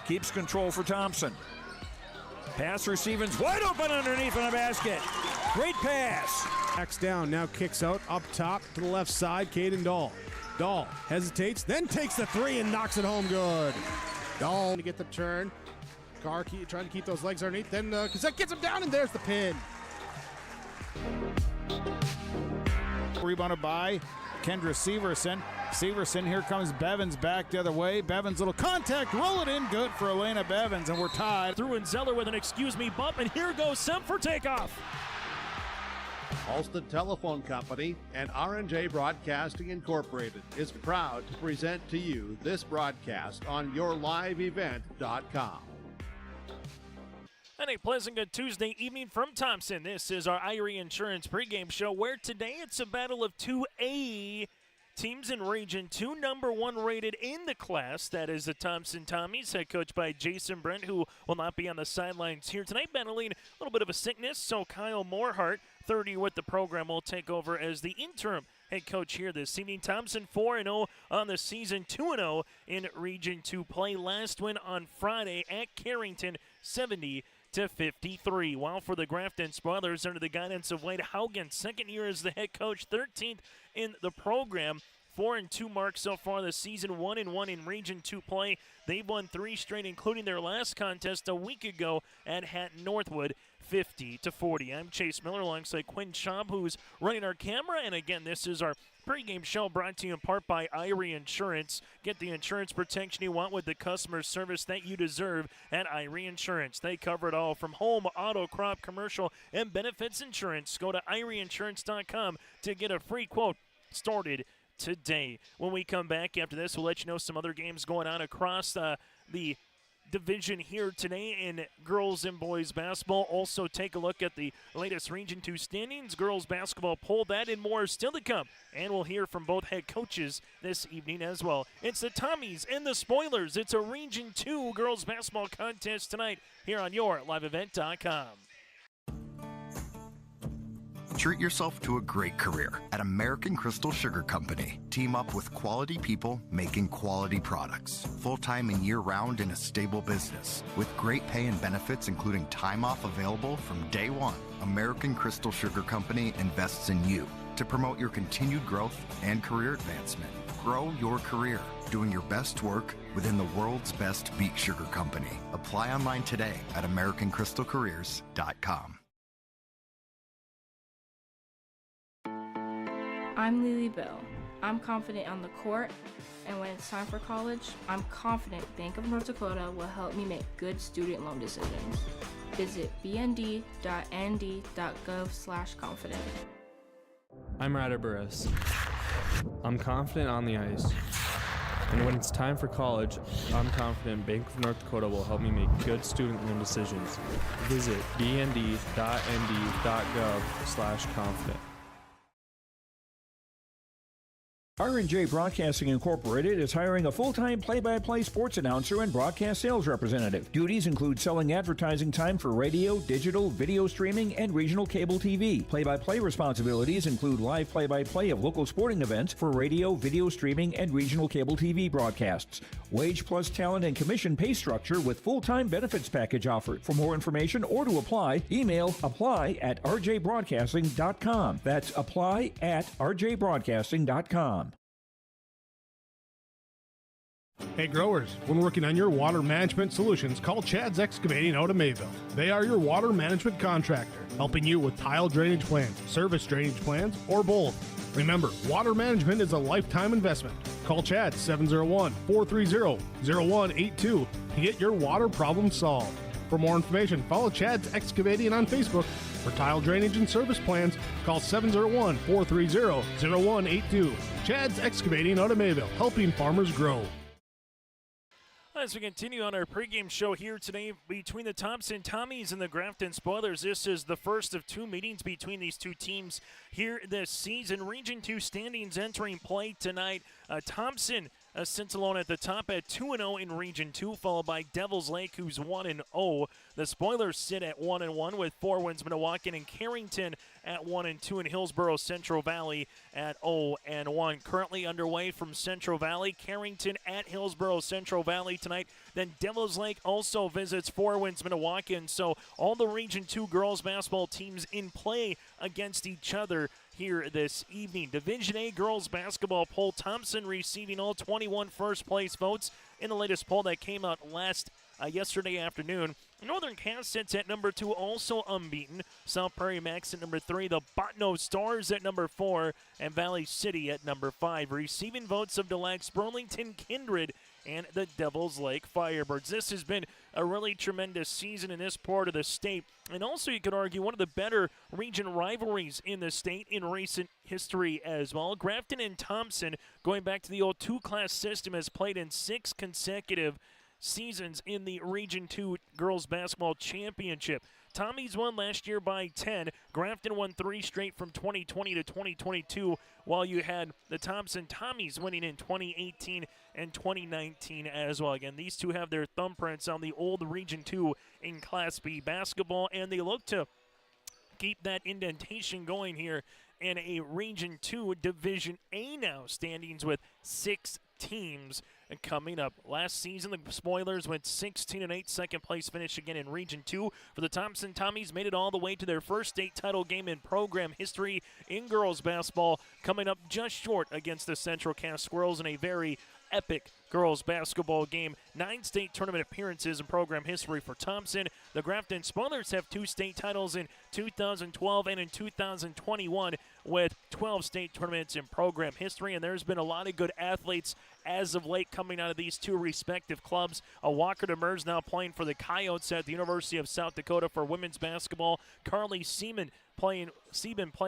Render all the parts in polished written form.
Keeps control for Thompson. Pass receiving's wide open underneath in the basket. Great pass. Backs down, now kicks out up top to the left side. Caden Dahl. Dahl hesitates, then takes the three and knocks it home good. Dahl to get the turn. Carr trying to keep those legs underneath. Then Cassette gets him down, and there's the pin. Rebounded by Kendra Severson. Severson, here comes Bevins back the other way. Bevins, little contact, roll it in, good for Elena Bevins, and we're tied. Through and Zeller with an excuse me bump, and here goes Sem for takeoff. Alston Telephone Company and R&J Broadcasting Incorporated is proud to present to you this broadcast on yourliveevent.com. And a pleasant good Tuesday evening from Thompson. This is our Irie Insurance pregame show, where today it's a battle of 2A teams in Region 2, number 1 rated in the class. That is the Thompson Tommies, head coach by Jason Brent, who will not be on the sidelines here tonight, battling a little bit of a sickness. So Kyle Morehart, 30 with the program, will take over as the interim head coach here this evening. Thompson 4-0 on the season, 2-0 in Region 2 play. Last win on Friday at Carrington, 70-53. While for the Grafton Spoilers, under the guidance of Wade Haugen, second year as the head coach, 13th in the program. 4-2 mark so far this season, 1-1 in Region 2 play. They've won 3 straight, including their last contest a week ago at Hatton Northwood, 50-40. I'm Chase Miller alongside Quinn Schaub, who's running our camera. And again, this is our pregame show brought to you in part by Irie Insurance. Get the insurance protection you want with the customer service that you deserve at Irie Insurance. They cover it all from home, auto, crop, commercial, and benefits insurance. Go to IrieInsurance.com to get a free quote started today. When we come back after this, we'll let you know some other games going on across the division here today in girls and boys basketball. Also take a look at the latest Region 2 standings, girls basketball poll, that and more still to come. And we'll hear from both head coaches this evening as well. It's the Tommies and the Spoilers. It's a Region 2 girls basketball contest tonight here on yourliveevent.com. Treat yourself to a great career at American Crystal Sugar Company. Team up with quality people making quality products. Full-time and year-round in a stable business. With great pay and benefits, including time off available from day one. American Crystal Sugar Company invests in you to promote your continued growth and career advancement. Grow your career, doing your best work within the world's best beet sugar company. Apply online today at AmericanCrystalCareers.com. I'm Lily Bell. I'm confident on the court, and when it's time for college, I'm confident Bank of North Dakota will help me make good student loan decisions. Visit bnd.nd.gov/confident. I'm Ryder Burris. I'm confident on the ice. And when it's time for college, I'm confident Bank of North Dakota will help me make good student loan decisions. Visit bnd.nd.gov/confident. R&J Broadcasting Incorporated is hiring a full-time play-by-play sports announcer and broadcast sales representative. Duties include selling advertising time for radio, digital, video streaming, and regional cable TV. Play-by-play responsibilities include live play-by-play of local sporting events for radio, video streaming, and regional cable TV broadcasts. Wage plus talent and commission pay structure with full-time benefits package offered. For more information or to apply, email apply@rjbroadcasting.com. That's apply@rjbroadcasting.com. Hey growers, when working on your water management solutions, call Chad's Excavating out of Mayville. They are your water management contractor, helping you with tile drainage plans, service drainage plans, or both. Remember, water management is a lifetime investment. Call Chad 701-430-0182 to get your water problem solved. For more information, follow Chad's Excavating on Facebook. For tile drainage and service plans, call 701-430-0182. Chad's Excavating out of Mayville, helping farmers grow. As we continue on our pregame show here today between the Thompson Tommies and the Grafton Spoilers, this is the first of 2 meetings between these two teams here this season. Region 2 standings entering play tonight. Thompson sits alone at the top at 2-0 in Region 2, followed by Devils Lake, who's 1-0. The Spoilers sit at 1-1 with 4 wins. Minnewacan and Carrington at 1-2, and Hillsborough Central Valley at 0-1. Currently underway from Central Valley, Carrington at Hillsborough Central Valley tonight. Then Devils Lake also visits 4 wins Minnewacan. So all the Region 2 girls basketball teams in play against each other here this evening. Division A girls basketball poll, Thompson receiving all 21 first place votes in the latest poll that came out yesterday afternoon. Northern Cass sits at number 2, also unbeaten. South Prairie Max at number 3, the Botno Stars at number 4, and Valley City at number 5. Receiving votes of Des Lacs, Burlington Kindred, and the Devils Lake Firebirds. This has been a really tremendous season in this part of the state, and also you could argue one of the better region rivalries in the state in recent history as well. Grafton and Thompson, going back to the old 2-class system, has played in 6 consecutive seasons in the Region 2 Girls Basketball Championship. Tommies won last year by 10. Grafton won 3 straight from 2020 to 2022, while you had the Thompson Tommies winning in 2018 and 2019 as well. Again, these two have their thumbprints on the old Region 2 in Class B basketball, and they look to keep that indentation going here in a Region 2 Division A now standings with 6 teams coming up. Last season, the Spoilers went 16-8, second place finish again in Region 2. For the Thompson Tommies, made it all the way to their first state title game in program history in girls basketball, coming up just short against the Central Cass Squirrels in a very epic girls basketball game. 9 state tournament appearances in program history for Thompson. The Grafton Spoilers have 2 state titles in 2012 and in 2021 with 12 state tournaments in program history, and there's been a lot of good athletes as of late coming out of these 2 respective clubs. Walker Demers now playing for the Coyotes at the University of South Dakota for women's basketball. Carly Seaman playing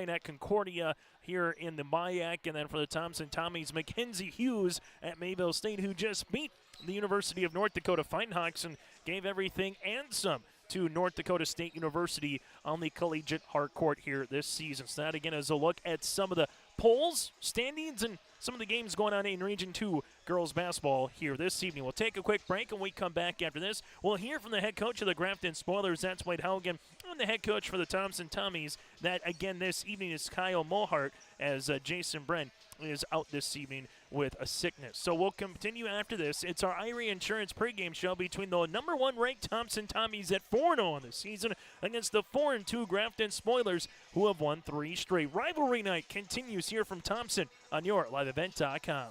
at Concordia here in the MIAC, and then for the Thompson Tommies, Mackenzie Hughes at Mayville State, who just beat the University of North Dakota Fighting Hawks and gave everything and some to North Dakota State University on the collegiate hardcourt here this season. So that, again, is a look at some of the polls, standings, and some of the games going on in Region 2 girls basketball here this evening. We'll take a quick break, and we come back after this. We'll hear from the head coach of the Grafton Spoilers, that's Wade Haugen, and the head coach for the Thompson Tommies, that, again, this evening is Kyle Mohart, as Jason Brent is out this evening with a sickness. So we'll continue after this. It's our Irie Insurance pregame show between the number 1 ranked Thompson Tommies at 4-0 on the season against the 4-2 Grafton Spoilers, who have won 3 straight. Rivalry night continues here from Thompson on your liveevent.com.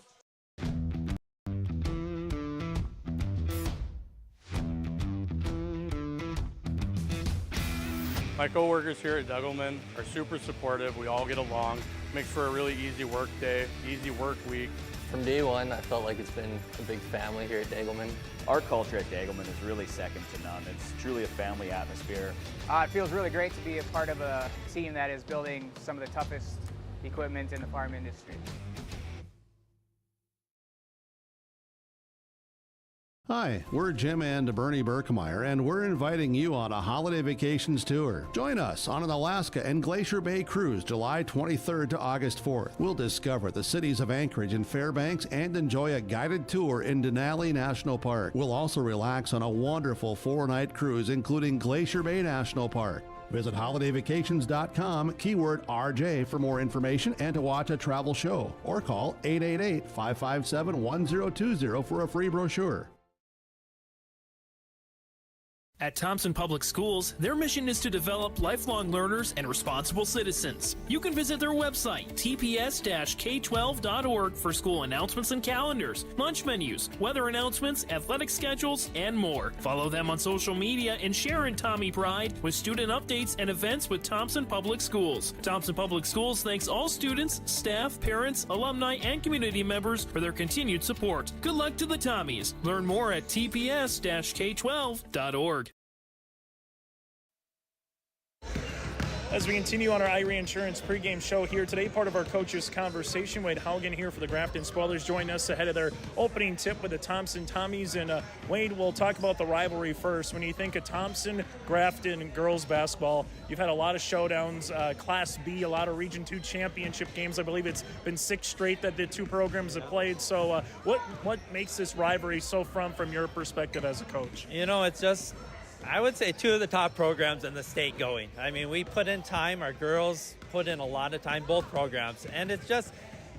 My coworkers here at Degelman are super supportive. We all get along. Makes for a really easy work day, easy work week. From day one, I felt like it's been a big family here at Degelman. Our culture at Degelman is really second to none. It's truly a family atmosphere. It feels really great to be a part of a team that is building some of the toughest equipment in the farm industry. Hi, we're Jim and Bernie Berkemeyer, and we're inviting you on a holiday vacations tour. Join us on an Alaska and Glacier Bay cruise July 23rd to August 4th. We'll discover the cities of Anchorage and Fairbanks and enjoy a guided tour in Denali National Park. We'll also relax on a wonderful 4-night cruise, including Glacier Bay National Park. Visit holidayvacations.com, keyword RJ for more information and to watch a travel show, or call 888-557-1020 for a free brochure. At Thompson Public Schools, their mission is to develop lifelong learners and responsible citizens. You can visit their website, tps-k12.org, for school announcements and calendars, lunch menus, weather announcements, athletic schedules, and more. Follow them on social media and share in Tommy Pride with student updates and events with Thompson Public Schools. Thompson Public Schools thanks all students, staff, parents, alumni, and community members for their continued support. Good luck to the Tommies. Learn more at tps-k12.org. As we continue on our Irie Insurance pregame show here today, part of our coaches' conversation, Wade Haugen here for the Grafton Spoilers joining us ahead of their opening tip with the Thompson Tommies. And Wade, we'll talk about the rivalry first. When you think of Thompson, Grafton, girls basketball, you've had a lot of showdowns, Class B, a lot of Region 2 championship games. I believe it's been 6 straight that the two programs have played. So what makes this rivalry so fun from your perspective as a coach? You know, it's just, I would say 2 of the top programs in the state going. I mean, we put in time. Our girls put in a lot of time, both programs. And it's just,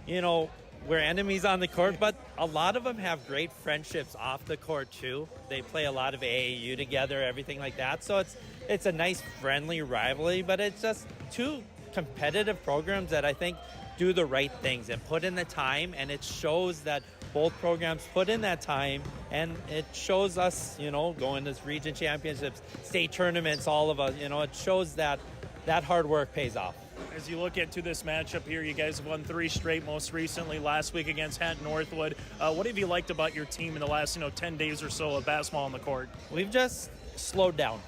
you know, we're enemies on the court, but a lot of them have great friendships off the court, too. They play a lot of AAU together, everything like that. So it's a nice, friendly rivalry, but it's just 2 competitive programs that I think do the right things and put in the time, and it shows that both programs put in that time, and it shows us, you know, going to region championships, state tournaments, all of us, you know, it shows that hard work pays off. As you look into this matchup here, you guys have won 3 straight, most recently last week against Hatton Northwood. What have you liked about your team in the last, 10 days or so of basketball on the court? We've just slowed down.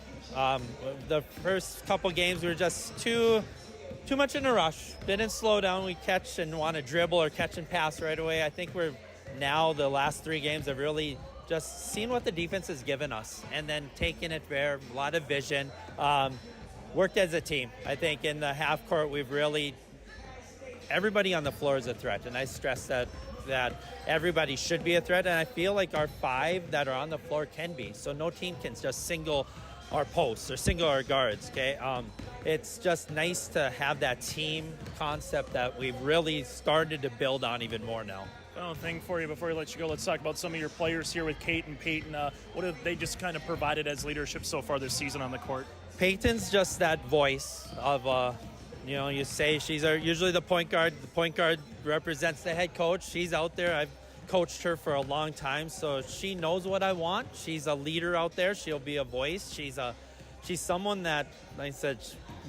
The first couple games we were just too much in a rush. Didn't slow down. We catch and want to dribble or catch and pass right away. I think we're now the last 3 games have really just seen what the defense has given us and then taken it there, a lot of vision, worked as a team. I think in the half court we've really, everybody on the floor is a threat, and I stress that everybody should be a threat, and I feel like our 5 that are on the floor can be. So no team can just single our posts or single our guards, okay? It's just nice to have that team concept that we've really started to build on even more now. Final thing for you before we let you go, let's talk about some of your players here with Kate and Peyton. What have they just kind of provided as leadership so far this season on the court? Peyton's just that voice of, you say she's usually the point guard. The point guard represents the head coach. She's out there. I've coached her for a long time, so she knows what I want. She's a leader out there. She'll be a voice. She's someone that, like I said,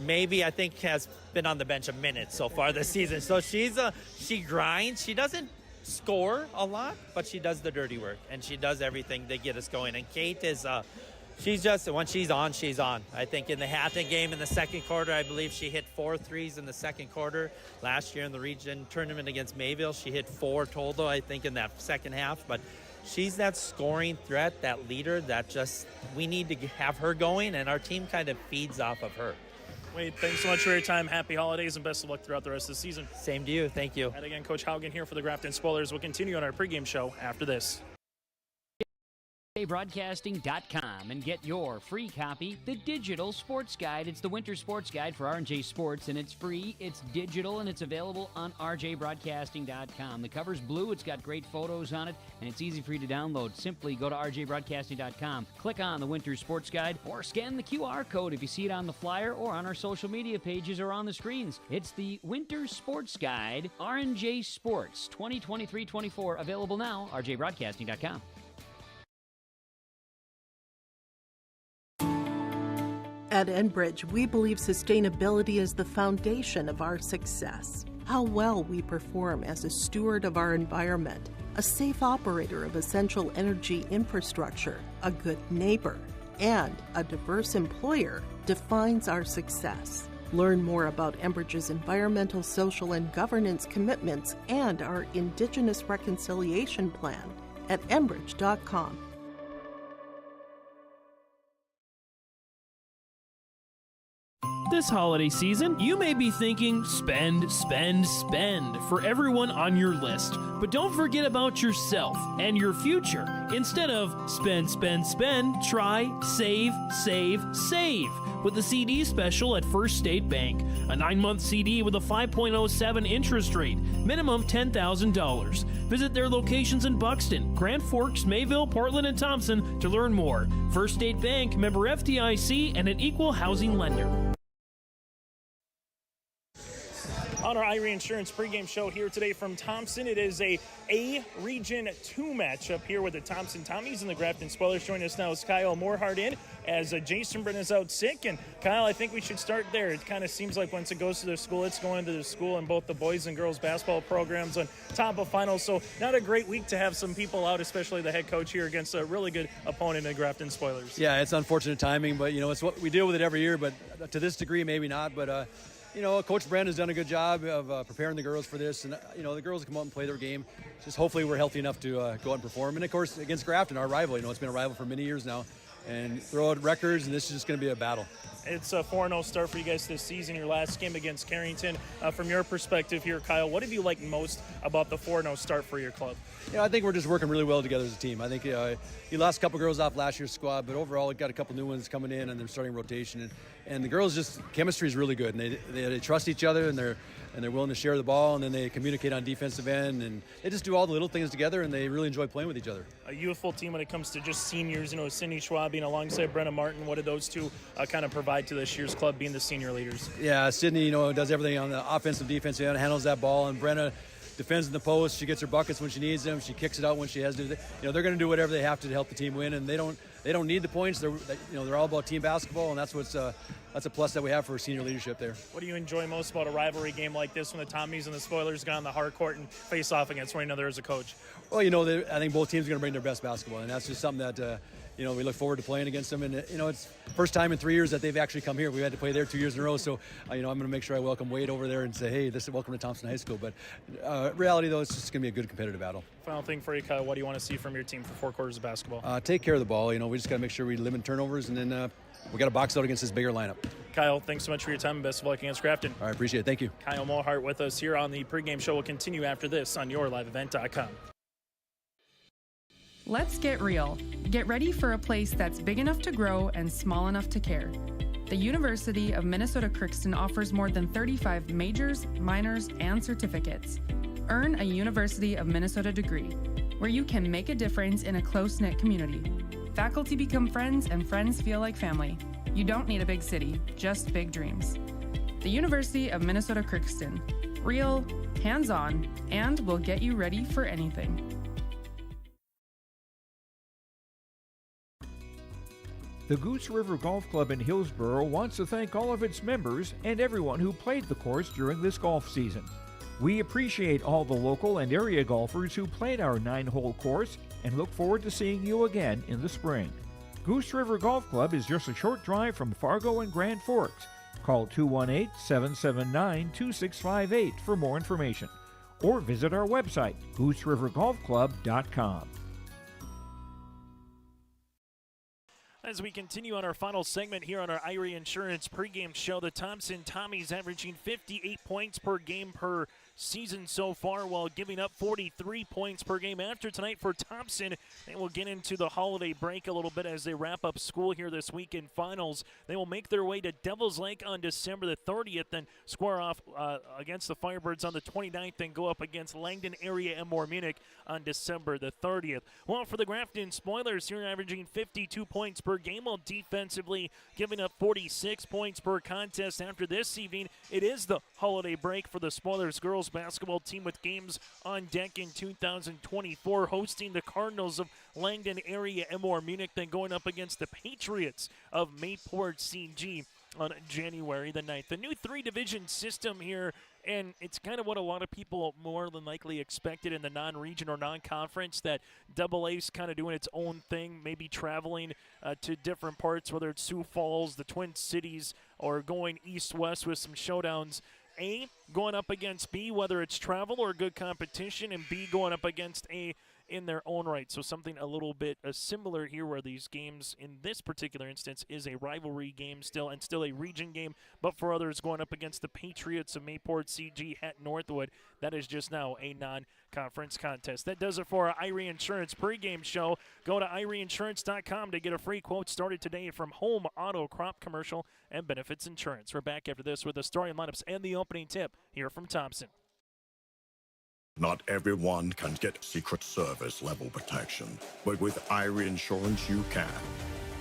maybe I think has been on the bench a minute so far this season. So she grinds. She doesn't score a lot, but she does the dirty work, and she does everything to get us going. And Kate is, she's just, when she's on, she's on. I think in the Hatton game in the second quarter, I believe she hit 4 threes in the second quarter. Last year in the region tournament against Mayville, she hit 4 total, I think, in that second half. But she's that scoring threat, that leader that just, we need to have her going, and our team kind of feeds off of her. Wade, thanks so much for your time. Happy holidays and best of luck throughout the rest of the season. Same to you. Thank you. And again, Coach Haugen here for the Grafton Spoilers. We'll continue on our pregame show after this. RJBroadcasting.com and get your free copy, the Digital Sports Guide. It's the Winter Sports Guide for R&J Sports, and it's free, it's digital, and it's available on RJBroadcasting.com. The cover's blue, it's got great photos on it, and it's easy for you to download. Simply go to RJBroadcasting.com, click on the Winter Sports Guide, or scan the QR code if you see it on the flyer or on our social media pages or on the screens. It's the Winter Sports Guide, R&J Sports 2023-24, available now, RJBroadcasting.com. At Enbridge, we believe sustainability is the foundation of our success. How well we perform as a steward of our environment, a safe operator of essential energy infrastructure, a good neighbor, and a diverse employer defines our success. Learn more about Enbridge's environmental, social, and governance commitments and our Indigenous Reconciliation Plan at enbridge.com. This holiday season, you may be thinking spend, spend, spend for everyone on your list. But don't forget about yourself and your future. Instead of spend, spend, spend, try save, save, save with the CD special at First State Bank. A 9-month CD with a 5.07 interest rate, minimum $10,000. Visit their locations in Buxton, Grand Forks, Mayville, Portland, and Thompson to learn more. First State Bank, member FDIC, and an equal housing lender. on our Irie Insurance pregame show here today from Thompson. It is a Region 2 matchup here with the Thompson Tommies and the Grafton Spoilers. Joining us now is Kyle Morehart in as Jason Brennan is out sick. And Kyle, I think we should start there. It kind of seems like once it goes to the school, it's going to the school, and both the boys and girls basketball programs on top of finals. So not a great week to have some people out, especially the head coach here against a really good opponent, the Grafton Spoilers. Yeah, it's unfortunate timing, but it's what we deal with it every year. But to this degree, maybe not. But Coach Brand has done a good job of preparing the girls for this, and the girls come out and play their game. Just hopefully we're healthy enough to go out and perform. And of course against Grafton, our rival. It's been a rival for many years now, and throw out records, and this is just going to be a battle. It's a 4-0 start for you guys this season, your last game against Carrington. From your perspective here, Kyle, what have you liked most about the 4-0 start for your club? I think we're just working really well together as a team. I think you lost a couple girls off last year's squad, but overall we got a couple new ones coming in, and they're starting rotation. And the girls, just chemistry is really good, and they trust each other, and they're willing to share the ball, and then they communicate on defensive end, and they just do all the little things together, and they really enjoy playing with each other. A youthful team when it comes to just seniors, Cindy Schwab being alongside Brenna Martin. What did those two kind of provide to this year's club, being the senior leaders? Yeah, Sydney, does everything on the offensive, defensive end, handles that ball, and Brenna defends in the post. She gets her buckets when she needs them. She kicks it out when she has to. They're going to do whatever they have to help the team win, and they don't need the points. They're all about team basketball, and that's a plus that we have for senior leadership there. What do you enjoy most about a rivalry game like this when the Tommies and the Spoilers go on the hard court and face off against one another as a coach? Well, I think both teams are going to bring their best basketball, and that's just something that we look forward to playing against them. And it's first time in 3 years that they've actually come here. We had to play there 2 years in a row, so I'm going to make sure I welcome Wade over there and say, hey, welcome to Thompson High School. But reality, though, it's just going to be a good competitive battle. Final thing for you, Kyle, what do you want to see from your team for 4 quarters of basketball? Take care of the ball. We just got to make sure we limit turnovers, and then we got to box out against this bigger lineup. Kyle, thanks so much for your time, and best of luck against Grafton. All right, appreciate it. Thank you. Kyle Morehart with us here on the pregame show. Will continue after this on yourliveevent.com. Let's get real. Get ready for a place that's big enough to grow and small enough to care. The University of Minnesota Crookston offers more than 35 majors, minors, and certificates. Earn a University of Minnesota degree, where you can make a difference in a close-knit community. Faculty become friends, and friends feel like family. You don't need a big city, just big dreams. The University of Minnesota Crookston. Real, hands-on, and will get you ready for anything. The Goose River Golf Club in Hillsboro wants to thank all of its members and everyone who played the course during this golf season. We appreciate all the local and area golfers who played our 9-hole course and look forward to seeing you again in the spring. Goose River Golf Club is just a short drive from Fargo and Grand Forks. Call 218-779-2658 for more information, or visit our website, gooserivergolfclub.com. As we continue on our final segment here on our Irie Insurance pregame show, the Thompson Tommies averaging 58 points per game per season so far, while giving up 43 points per game. After tonight for Thompson, they will get into the holiday break a little bit as they wrap up school here this week in finals. They will make their way to Devil's Lake on December the 30th, then square off against the Firebirds on the 29th, and go up against Langdon Area and Munich on December the 30th. Well, for the Grafton Spoilers, here averaging 52 points per game, while defensively giving up 46 points per contest. After this evening, it is the holiday break for the Spoilers girls basketball team, with games on deck in 2024, hosting the Cardinals of Langdon Area and Munich, then going up against the Patriots of Mayport CG on January the 9th. The new 3-division system here, and it's kind of what a lot of people more than likely expected in the non-region or non-conference, that AA is kind of doing its own thing, maybe traveling to different parts, whether it's Sioux Falls, the Twin Cities, or going east-west with some showdowns. A, going up against B, whether it's travel or good competition, and B, going up against A in their own right. So something a little bit similar here, where these games in this particular instance is a rivalry game still, and still a region game, but for others going up against the Patriots of Mayport CG at Northwood, that is just now a non-conference contest. That does it for our Irie Insurance pregame show. Go to IrieInsurance.com to get a free quote started today from Home, Auto, Crop, Commercial, and Benefits Insurance. We're back after this with the starting lineups and the opening tip here from Thompson. Not everyone can get Secret Service level protection, but with Irie Insurance you can.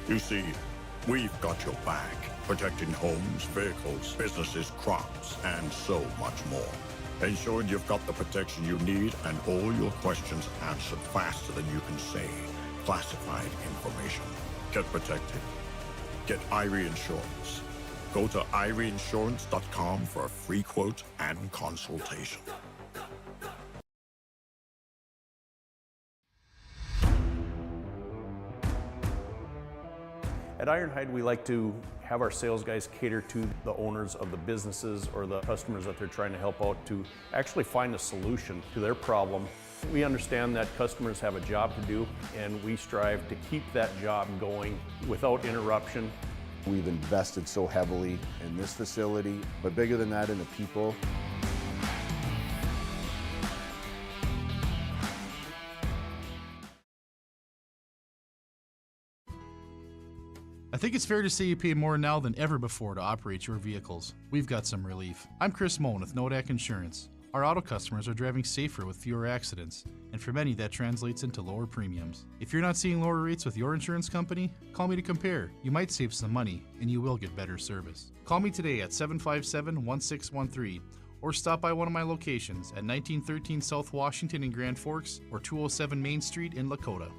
You see, we've got your back protecting homes, vehicles, businesses, crops, and so much more. Ensuring you've got the protection you need and all your questions answered faster than you can say classified information. Get protected. Get Irie Insurance. Go to IrieInsurance.com for a free quote and consultation. At Ironhide, we like to have our sales guys cater to the owners of the businesses or the customers that they're trying to help out to actually find a solution to their problem. We understand that customers have a job to do, and we strive to keep that job going without interruption. We've invested so heavily in this facility, but bigger than that, in the people. I think it's fair to say you pay more now than ever before to operate your vehicles. We've got some relief. I'm Chris Moan with Nodak Insurance. Our auto customers are driving safer with fewer accidents, and for many that translates into lower premiums. If you're not seeing lower rates with your insurance company, call me to compare. You might save some money, and you will get better service. Call me today at 757-1613, or stop by one of my locations at 1913 South Washington in Grand Forks or 207 Main Street in Dakota.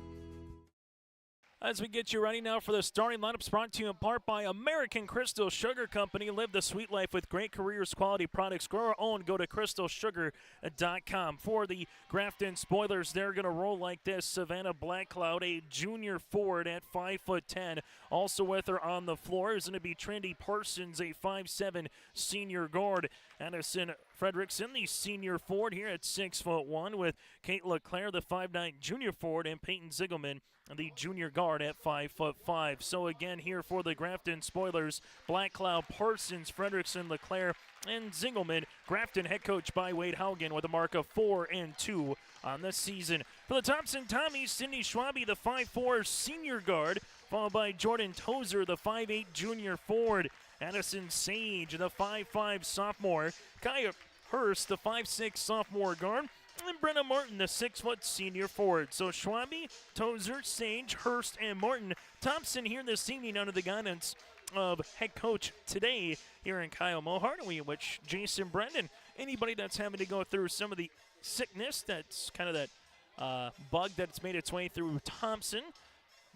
As we get you ready now for the starting lineups, brought to you in part by American Crystal Sugar Company. Live the sweet life with great careers, quality products. Grow our own. Go to crystalsugar.com. For the Grafton Spoilers, they're going to roll like this. Savannah Blackcloud, a junior forward at 5'10". Also with her on the floor is going to be Trendy Parsons, a 5'7" senior guard. Addison Fredrickson, the senior forward here at 6'1", with Kate LeClaire, the 5'9" junior forward, and Peyton Ziegelman, the junior guard at 5'5". So again here for the Grafton Spoilers, Blackcloud, Parsons, Fredrickson, LeClaire, and Ziegelman. Grafton head coach by Wade Haugen with a mark of 4-2 on the season. For the Thompson Tommies, Cindy Schwabe, the 5'4" senior guard, followed by Jordan Tozer, the 5'8" junior forward. Addison Sage, the 5'5" sophomore. Kaya Hurst, the 5'6" sophomore guard. And Brenna Martin, the 6-foot senior forward. So Schwabe, Tozer, Sage, Hurst, and Martin. Thompson here this evening under the guidance of head coach today here in Kyle Mohart, which Jason Brendan, anybody that's having to go through some of the sickness, that's kind of that bug that's made its way through Thompson,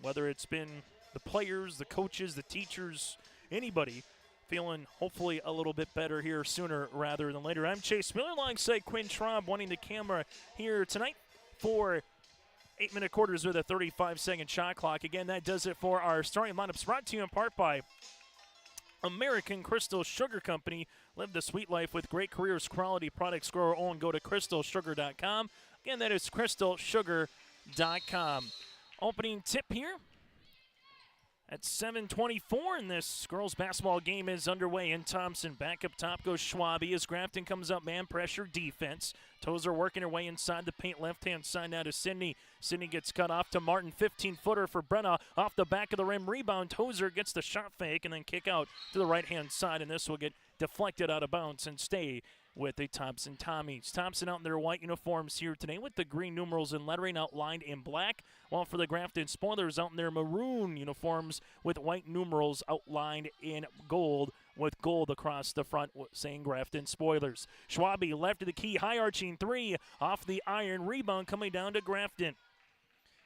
whether it's been the players, the coaches, the teachers, anybody, feeling hopefully a little bit better here sooner rather than later. I'm Chase Miller alongside Quinn Traub, wanting the camera here tonight for 8-minute quarters with a 35-second shot clock. Again, that does it for our starting lineups, brought to you in part by American Crystal Sugar Company. Live the sweet life with great careers, quality products. Grow our own. Go to crystalsugar.com. Again, that is crystalsugar.com. Opening tip here at 7:24, and this girls basketball game is underway in Thompson. Back up top goes Schwabe as Grafton comes up man pressure defense. Tozer working her way inside the paint, left-hand side now to Sydney. Sydney gets cut off to Martin, 15-footer for Brenna. Off the back of the rim, rebound. Tozer gets the shot fake and then kick out to the right-hand side, and this will get deflected out of bounds and stay with the Thompson Tommies. Thompson out in their white uniforms here today with the green numerals and lettering outlined in black, while for the Grafton Spoilers out in their maroon uniforms with white numerals outlined in gold, with gold across the front saying Grafton Spoilers. Schwabe left of the key, high-arching three off the iron, rebound coming down to Grafton.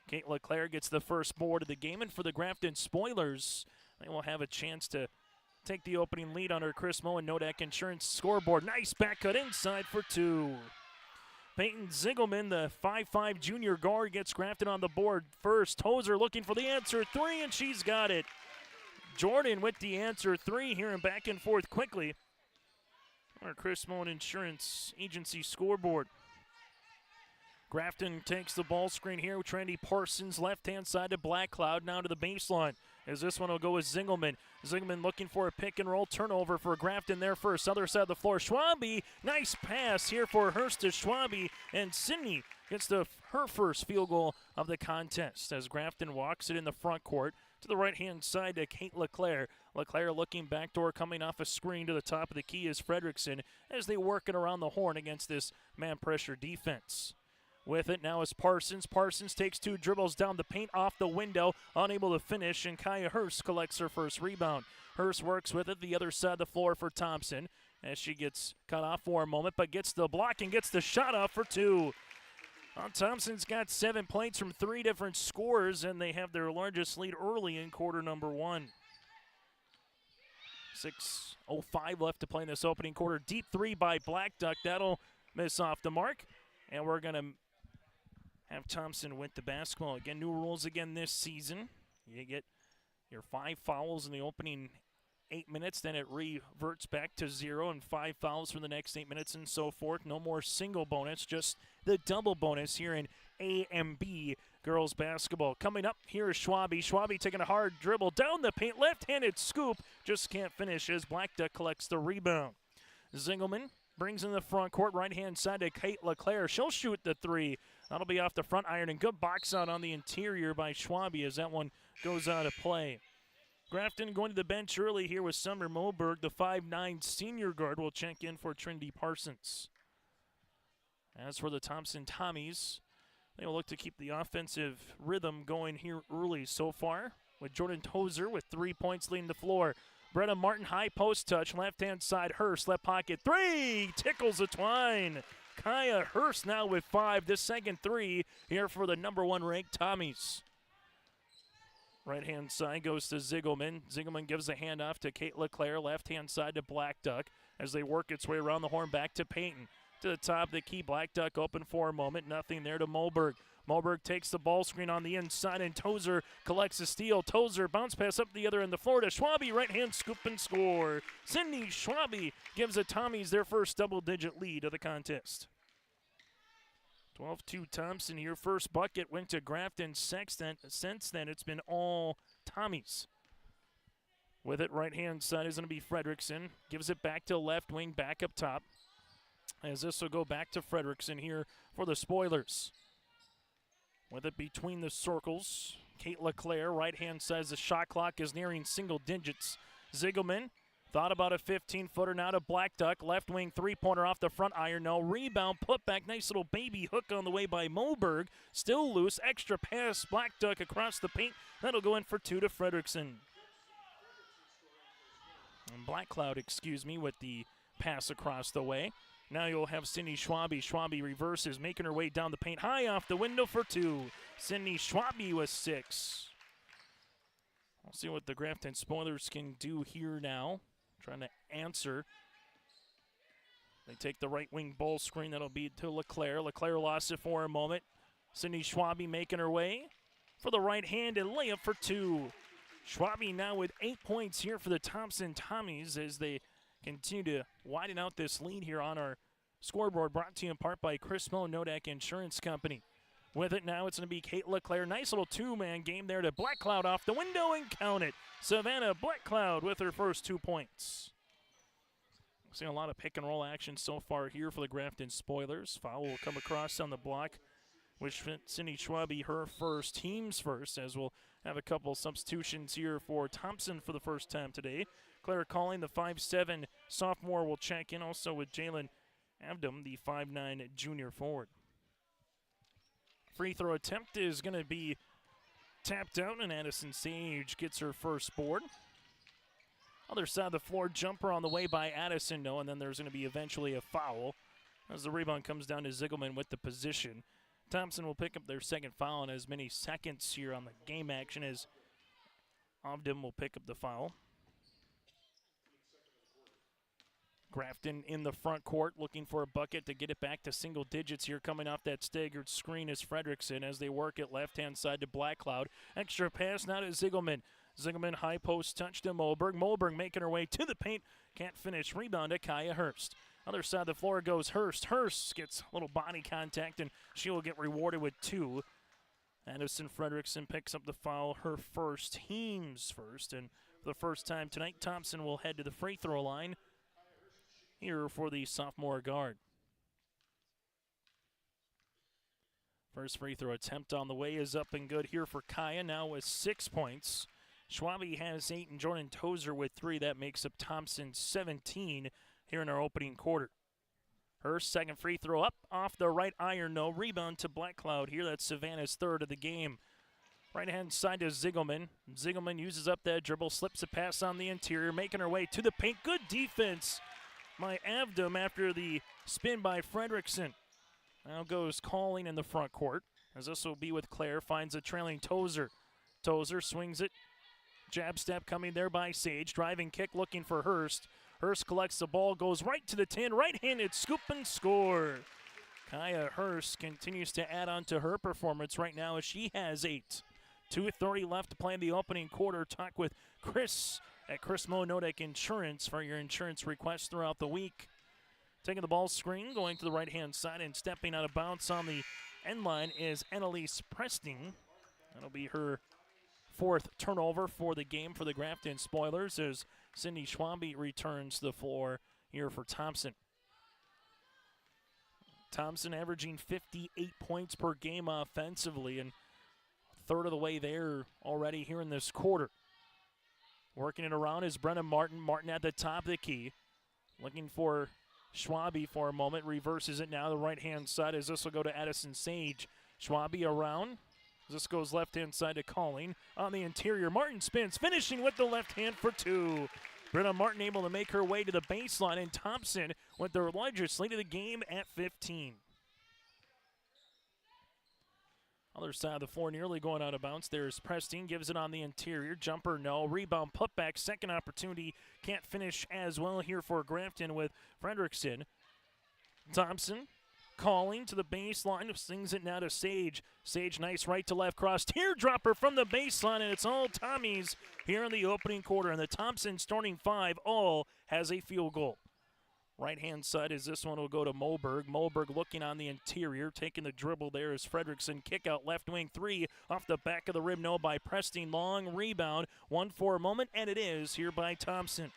Kate LeClaire gets the first board of the game, and for the Grafton Spoilers, they will have a chance to take the opening lead on our Chris Moen Nodak Insurance scoreboard. Nice back cut inside for two. Peyton Ziegelman, the 5'5" junior guard, gets Grafton on the board first. Tozer looking for the answer three, and she's got it. Jordan with the answer three here and back and forth quickly. Our Chris Moen Insurance Agency scoreboard. Grafton takes the ball screen here with Trendy Parsons, left-hand side to Blackcloud, now to the baseline. As this one will go with Ziegelman. Ziegelman looking for a pick-and-roll turnover for Grafton there first. Other side of the floor, Schwabe, nice pass here for Hurst to Schwabe, and Sydney gets her first field goal of the contest as Grafton walks it in the front court to the right-hand side to Kate LeClaire. LeClaire looking backdoor, coming off a screen to the top of the key is Fredrickson as they work it around the horn against this man pressure defense. With it now is Parsons. Parsons takes 2 dribbles down the paint, off the window, unable to finish, and Kaya Hurst collects her first rebound. Hurst works with it the other side of the floor for Thompson as she gets cut off for a moment, but gets the block and gets the shot off for 2. Thompson's got 7 points from 3 different scorers, and they have their largest lead early in quarter number 1. 6:05 left to play in this opening quarter. Deep 3 by Black Duck. That'll miss off the mark, and we're going to have Thompson with the basketball. Again, new rules again this season. You get your 5 fouls in the opening 8 minutes, then it reverts back to 0, and 5 fouls for the next 8 minutes and so forth. No more single bonus, just the double bonus here in A and B girls basketball. Coming up, here is Schwabe. Schwabe taking a hard dribble down the paint, left-handed scoop, just can't finish as Black Duck collects the rebound. Zingelman brings in the front court, right-hand side to Kate LeClaire. She'll shoot the 3. That'll be off the front iron, and good box out on the interior by Schwabe as that one goes out of play. Grafton going to the bench early here with Summer Moberg. The 5'9" senior guard will check in for Trinity Parsons. As for the Thompson Tommies, they will look to keep the offensive rhythm going here early so far, with Jordan Tozer with 3 points leading the floor. Brenna Martin, high post touch, left-hand side, Hurst, left pocket, 3, tickles the twine. Kaya Hurst now with 5, the second 3 here for the number 1 ranked Tommies. Right-hand side goes to Zingelman. Zingelman gives a handoff to Kate LeClaire, left-hand side to Black Duck as they work its way around the horn back to Payton. To the top of the key, Black Duck open for a moment, nothing there to Moberg. Moberg takes the ball screen on the inside, and Tozer collects a steal. Tozer bounce pass up the other end, the floor to Schwabe, right-hand scoop and score. Sydney Schwabe gives the Tommies their first double-digit lead of the contest. 12-2 Thompson here. First bucket went to Grafton. Since then, it's been all Tommies. With it, right-hand side is going to be Fredrickson. Gives it back to left wing, back up top. As this will go back to Fredrickson here for the Spoilers. With it between the circles, Kate LeClaire, right-hand side, the shot clock is nearing single digits. Zingelman thought about a 15-footer now to Black Duck. Left wing three-pointer off the front iron. No rebound. Put back. Nice little baby hook on the way by Moberg. Still loose. Extra pass. Black Duck across the paint. That'll go in for 2 to Fredrickson. And Black Cloud, with the pass across the way. Now you'll have Sydney Schwabe. Schwabe reverses, making her way down the paint. High off the window for 2. Sydney Schwabe with 6. We'll see what the Grafton Spoilers can do here now. Trying to answer. They take the right wing ball screen. That'll be to LeClaire. LeClaire lost it for a moment. Sydney Schwabe making her way for the right-handed layup for 2. Schwabe now with 8 points here for the Thompson Tommies as they continue to widen out this lead here on our scoreboard, brought to you in part by Chris Moe, Nodak Insurance Company. With it now, it's going to be Kate LeClaire. Nice little 2-man game there to Black Cloud off the window and count it. Savannah Black Cloud with her first 2 points. We've seen a lot of pick-and-roll action so far here for the Grafton Spoilers. Foul will come across on the block, which Sydney Schwabe her first, team's first, as we'll have a couple substitutions here for Thompson for the first time today. Claire Calling, the 5'7" sophomore, will check in, also with Jalen Avdom, the 5'9" junior forward. Free throw attempt is going to be tapped out, and Addison Sage gets her first board. Other side of the floor, jumper on the way by Addison, and then there's going to be eventually a foul as the rebound comes down to Zingelman with the position. Thompson will pick up their second foul in as many seconds here on the game action as Avdom will pick up the foul. Grafton in the front court looking for a bucket to get it back to single digits here. Coming off that staggered screen is Fredrickson as they work it left-hand side to Black Cloud. Extra pass now to Zingelman. Zingelman high post touch to Moberg. Moberg making her way to the paint. Can't finish. Rebound to Kaya Hurst. Other side of the floor goes Hurst. Hurst gets a little body contact, and she will get rewarded with 2. Addison Fredrickson picks up the foul, her first, team's first. And for the first time tonight, Thompson will head to the free throw line here for the sophomore guard. First free throw attempt on the way is up and good here for Kaya, now with 6 points. Schwabe has 8 and Jordan Tozer with 3. That makes up Thompson's 17 here in our opening quarter. Her second free throw up off the right iron, no. Rebound to Black Cloud here. That's Savannah's third of the game. Right-hand side to Ziegelman. Ziegelman uses up that dribble, slips a pass on the interior, making her way to the paint. Good defense by Avdom after the spin by Fredrickson. Now goes Calling in the front court, as this will be with Claire. Finds a trailing Tozer. Tozer swings it. Jab step coming there by Sage. Driving kick looking for Hurst. Hurst collects the ball, goes right to the tin. Right-handed scoop and score. Kaya Hurst continues to add on to her performance right now as she has 8. 2:30 left to play in the opening quarter. Talk with Chris at Chris Mo Nodek Insurance for your insurance requests throughout the week. Taking the ball screen, going to the right-hand side and stepping out of bounds on the end line is Annalise Presting. That'll be her 4th turnover for the game for the Grafton Spoilers as Cindy Schwambe returns to the floor here for Thompson. Thompson averaging 58 points per game offensively and third of the way there already here in this quarter. Working it around is Brenna Martin. Martin at the top of the key. Looking for Schwambe for a moment. Reverses it now to the right-hand side as this will go to Addison Sage. Schwambe around. This goes left-hand side to Calling. On the interior, Martin spins, finishing with the left hand for 2. Brenna Martin able to make her way to the baseline, and Thompson with their largest lead of the game at 15. Other side of the floor nearly going out of bounds. There's Preston, gives it on the interior. Jumper, no. Rebound, putback, second opportunity. Can't finish as well here for Grafton with Fredrickson. Thompson Calling to the baseline, sings it now to Sage. Sage, nice right to left cross. Teardropper from the baseline, and it's all Tommies here in the opening quarter. And the Thompson starting 5 all has a field goal. Right-hand side is this one will go to Moberg. Moberg looking on the interior, taking the dribble there is Fredrickson. Kick out left wing 3 off the back of the rim, no by Preston. Long rebound, 1 for a moment, and it is here by Thompson.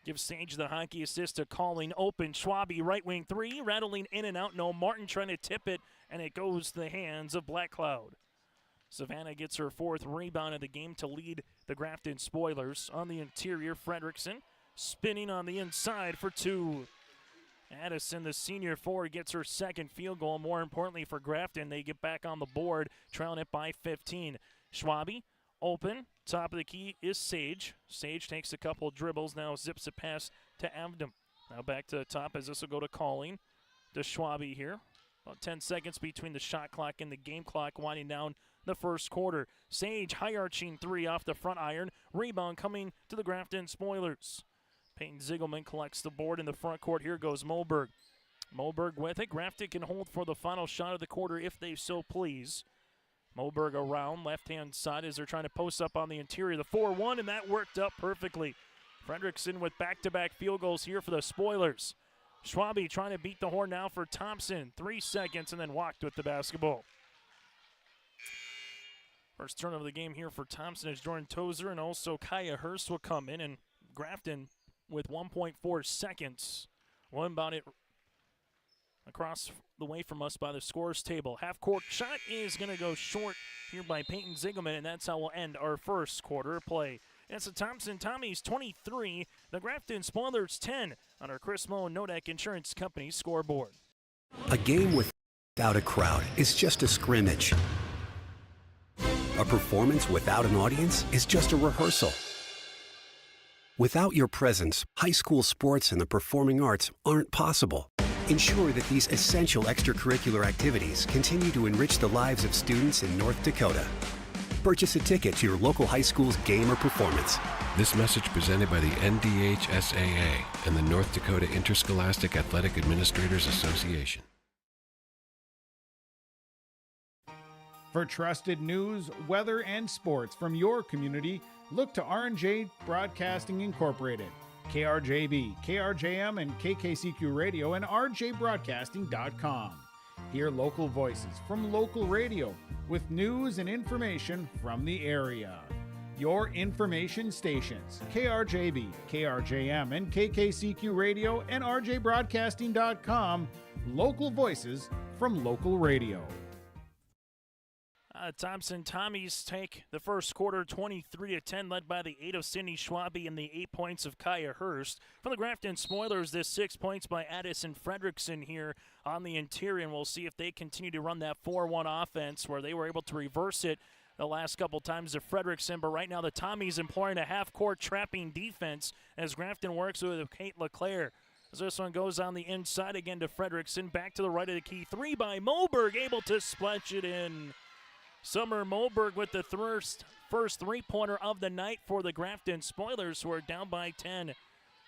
Gives Sage the hockey assist to Calling. Open, Schwambe, right wing 3, rattling in and out. No, Martin trying to tip it, and it goes to the hands of Black Cloud. Savannah gets her 4th rebound of the game to lead the Grafton Spoilers. On the interior, Fredrickson spinning on the inside for 2. Addison, the senior forward, gets her 2nd field goal. More importantly for Grafton, they get back on the board, trailing it by 15. Schwambe, open. Top of the key is Sage. Sage takes a couple dribbles, now zips a pass to Avdom. Now back to the top as this will go to Calling. To Schwambe here. About 10 seconds between the shot clock and the game clock, winding down the first quarter. Sage, high arching 3 off the front iron. Rebound coming to the Grafton Spoilers. Peyton Ziegelman collects the board in the front court. Here goes Moberg. Moberg with it. Grafton can hold for the final shot of the quarter if they so please. Moberg around, left-hand side as they're trying to post up on the interior. The 4-1, and that worked up perfectly. Fredrickson with back-to-back field goals here for the Spoilers. Schwambe trying to beat the horn now for Thompson. 3 seconds, and then walked with the basketball. First turn of the game here for Thompson is Jordan Tozer, and also Kaya Hurst will come in, and Grafton with 1.4 seconds. One about it across the way from us by the scores table. Half-court shot is going to go short here by Peyton Ziegelman, and that's how we'll end our first quarter of play. It's the Thompson Tommies 23, the Grafton Spoilers 10 on our Chris Mo Nodek Insurance Company scoreboard. A game without a crowd is just a scrimmage. A performance without an audience is just a rehearsal. Without your presence, high school sports and the performing arts aren't possible. Ensure that these essential extracurricular activities continue to enrich the lives of students in North Dakota. Purchase a ticket to your local high school's game or performance. This message presented by the NDHSAA and the North Dakota Interscholastic Athletic Administrators Association. For trusted news, weather, and sports from your community, look to R&J Broadcasting Incorporated. KRJB, KRJM, and KKCQ Radio, and rjbroadcasting.com. Hear local voices from local radio with news and information from the area. Your information stations, KRJB, KRJM, and KKCQ Radio, and rjbroadcasting.com. Local voices from local radio. Thompson Tommies take the first quarter 23-10, led by the 8 of Sydney Schwabe and the 8 points of Kaya Hurst. For the Grafton Spoilers, this 6 points by Addison Fredrickson here on the interior, and we'll see if they continue to run that 4-1 offense where they were able to reverse it the last couple times to Fredrickson. But right now the Tommies employing a half-court trapping defense as Grafton works with Kate LeClaire. As this one goes on the inside again to Fredrickson. Back to the right of the key. 3 by Moberg, able to splash it in. Summer Moberg with the first three-pointer of the night for the Grafton Spoilers, who are down by 10.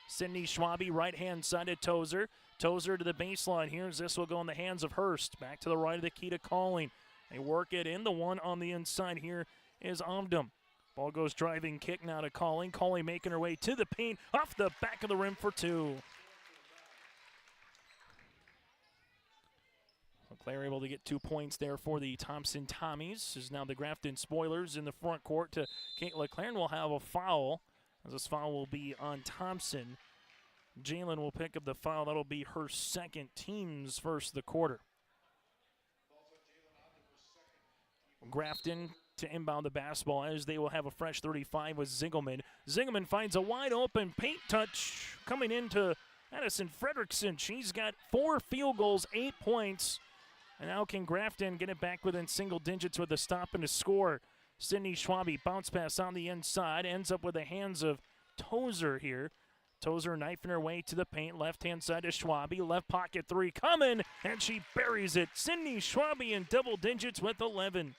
Sydney Schwabe, right-hand side to Tozer. Tozer to the baseline here as this will go in the hands of Hurst. Back to the right of the key to Calling. They work it in. The one on the inside here is Omdum. Ball goes driving kick now to Calling. Calling making her way to the paint. Off the back of the rim for 2. LeClaire able to get 2 points there for the Thompson Tommies. Is now the Grafton Spoilers in the front court to Kate LeClaire, and will have a foul. As this foul will be on Thompson. Jalen will pick up the foul. That'll be her second, team's first of the quarter. Grafton to inbound the basketball as they will have a fresh 35 with Zingelman. Zingelman finds a wide open paint touch coming into Addison Fredrickson. She's got 4 field goals, 8 points. And now can Grafton get it back within single digits with a stop and a score. Sydney Schwabe bounce pass on the inside. Ends up with the hands of Tozer here. Tozer knifing her way to the paint. Left-hand side to Schwabe. Left pocket 3 coming. And she buries it. Sydney Schwabe in double digits with 11.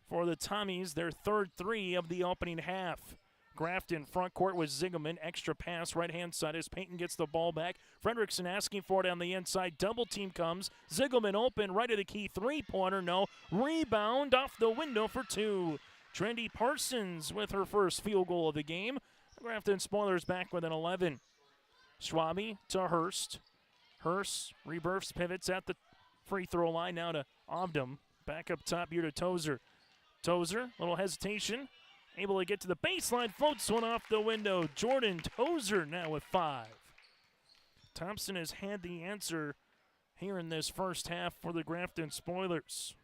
For the Tommies, their third 3 of the opening half. Grafton front court with Zingelman. Extra pass right-hand side as Payton gets the ball back. Fredrickson asking for it on the inside. Double team comes. Zingelman open right of the key. 3-pointer, no. Rebound off the window for 2. Trendy Parsons with her first field goal of the game. Grafton Spoilers back with an 11. Schwabe to Hurst. Hurst reverse pivots at the free throw line now to Omdum. Back up top here to Tozer. Tozer, little hesitation. Able to get to the baseline, floats one off the window. Jordan Tozer now with 5. Thompson has had the answer here in this first half for the Grafton Spoilers.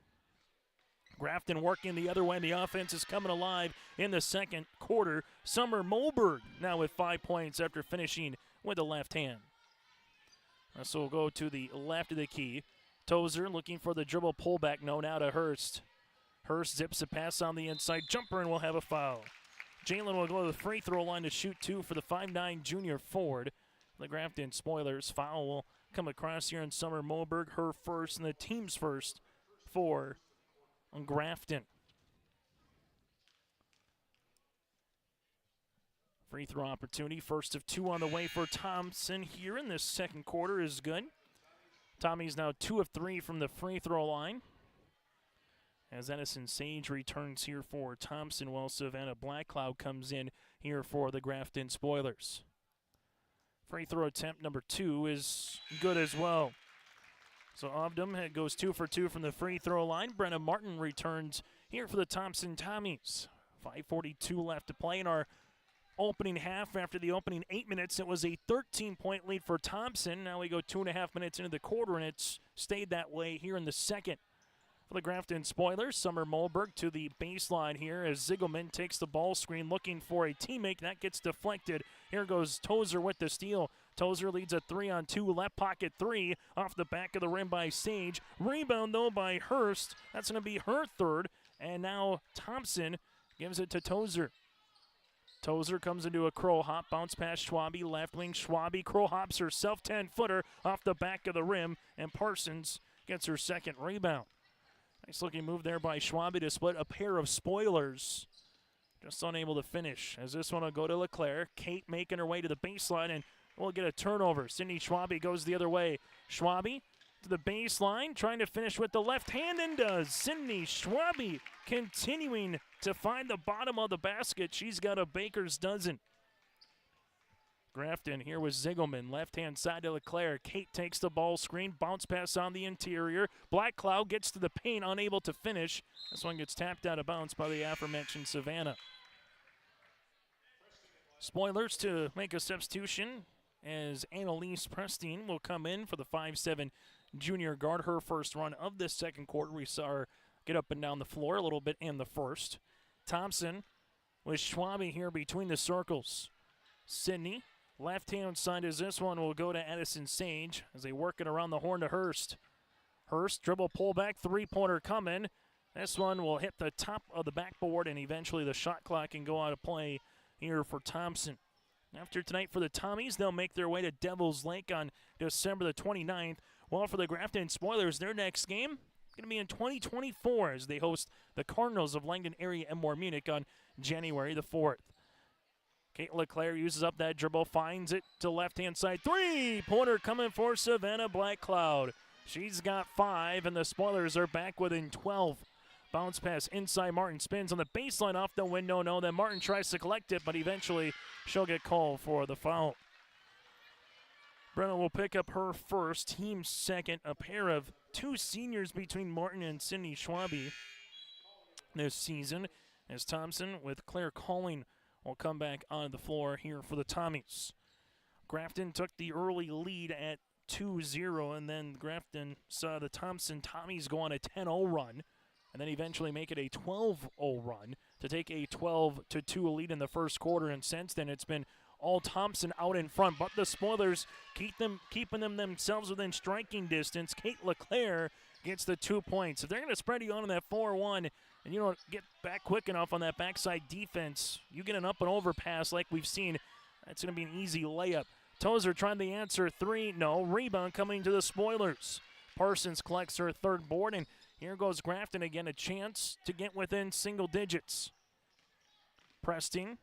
Grafton working the other way. The offense is coming alive in the second quarter. Summer Moberg now with 5 points after finishing with the left hand. So we'll go to the left of the key. Tozer looking for the dribble pullback. No, now to Hurst. Hurst zips a pass on the inside. Jumper and will have a foul. Jalen will go to the free throw line to shoot 2 for the 5'9 junior forward. The Grafton Spoilers foul will come across here in Summer Moberg. Her first and the team's first for Grafton. Free throw opportunity. First of 2 on the way for Thompson here in this second quarter is good. Tommy's now 2 of 3 from the free throw line. As Edison Sage returns here for Thompson, while Savannah Blackcloud comes in here for the Grafton Spoilers. Free throw attempt number 2 is good as well. So Omdum goes 2 for 2 from the free throw line. Brenna Martin returns here for the Thompson Tommies. 5:42 left to play in our opening half. After the opening 8 minutes, it was a 13-point lead for Thompson. Now we go 2.5 minutes into the quarter, and it's stayed that way here in the second. For the Grafton Spoilers, Summer Moberg to the baseline here as Zingelman takes the ball screen looking for a teammate. That gets deflected. Here goes Tozer with the steal. Tozer leads a 3-on-2, left pocket 3 off the back of the rim by Sage. Rebound, though, by Hurst. That's going to be her third. And now Thompson gives it to Tozer. Tozer comes into a crow hop, bounce past Schwabe, left wing. Schwabe crow hops herself, 10-footer off the back of the rim, and Parsons gets her second rebound. Nice looking move there by Schwabe to split a pair of Spoilers. Just unable to finish as this one will go to LeClaire. Kate making her way to the baseline and will get a turnover. Sydney Schwabe goes the other way. Schwabe to the baseline, trying to finish with the left hand and does. Sydney Schwabe continuing to find the bottom of the basket. She's got a baker's dozen. Grafton here with Zingelman, left-hand side to LeClaire. Kate takes the ball screen, bounce pass on the interior. Blackcloud gets to the paint, unable to finish. This one gets tapped out of bounds by the aforementioned Savannah. Spoilers to make a substitution as Annalise Prestine will come in for the 5'7 junior guard. Her first run of this second quarter. We saw her get up and down the floor a little bit in the first. Thompson with Schwabe here between the circles. Sydney, left-hand side as this one will go to Addison Sage as they work it around the horn to Hurst. Hurst, dribble, pull back, three-pointer coming. This one will hit the top of the backboard, and eventually the shot clock can go out of play here for Thompson. After tonight for the Tommies, they'll make their way to Devil's Lake on December the 29th. While for the Grafton Spoilers, their next game going to be in 2024 as they host the Cardinals of Langdon Area and Moore Munich on January the 4th. Kate LeClaire uses up that dribble, finds it to left-hand side. Three-pointer coming for Savannah Blackcloud. She's got 5, and the Spoilers are back within 12. Bounce pass inside, Martin spins on the baseline off the window. No, then Martin tries to collect it, but eventually she'll get called for the foul. Brenna will pick up her first, team second, a pair of 2 seniors between Martin and Sydney Schwabe this season, as Thompson with Claire Calling will come back on the floor here for the Tommies. Grafton took the early lead at 2-0, and then Grafton saw the Thompson Tommies go on a 10-0 run, and then eventually make it a 12-0 run to take a 12-2 lead in the first quarter, and since then it's been all Thompson out in front, but the Spoilers keeping them themselves within striking distance. Kate LeClaire gets the 2 points. If they're going to spread you on in that 4-1 and you don't get back quick enough on that backside defense, you get an up and over pass like we've seen, that's going to be an easy layup. Tozer trying the answer 3, no. Rebound coming to the Spoilers. Parsons collects her third board, and here goes Grafton again, a chance to get within single digits. Preston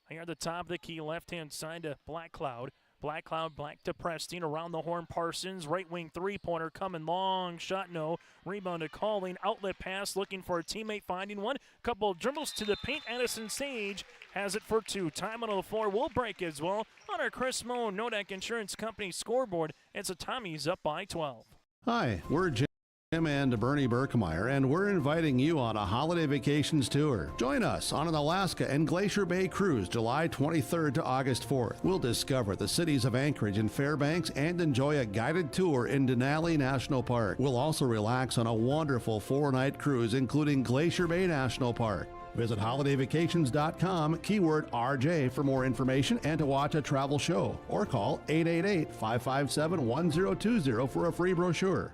here at the top of the key, left-hand side to Blackcloud. Blackcloud back to Preston, around the horn Parsons, right wing three-pointer coming, long shot, no. Rebound to Calling, outlet pass, looking for a teammate, finding one. Couple dribbles to the paint, Addison Sage has it for 2. Time on the floor will break as well. On our Chris Moe Nodak Insurance Company scoreboard, it's a Tommies up by 12. Hi, we're Jim and Bernie Berkemeyer, and we're inviting you on a holiday vacations tour. Join us on an Alaska and Glacier Bay cruise July 23rd to August 4th. We'll discover the cities of Anchorage and Fairbanks and enjoy a guided tour in Denali National Park. We'll also relax on a wonderful 4-night cruise including Glacier Bay National Park. Visit holidayvacations.com, keyword RJ for more information and to watch a travel show, or call 888-557-1020 for a free brochure.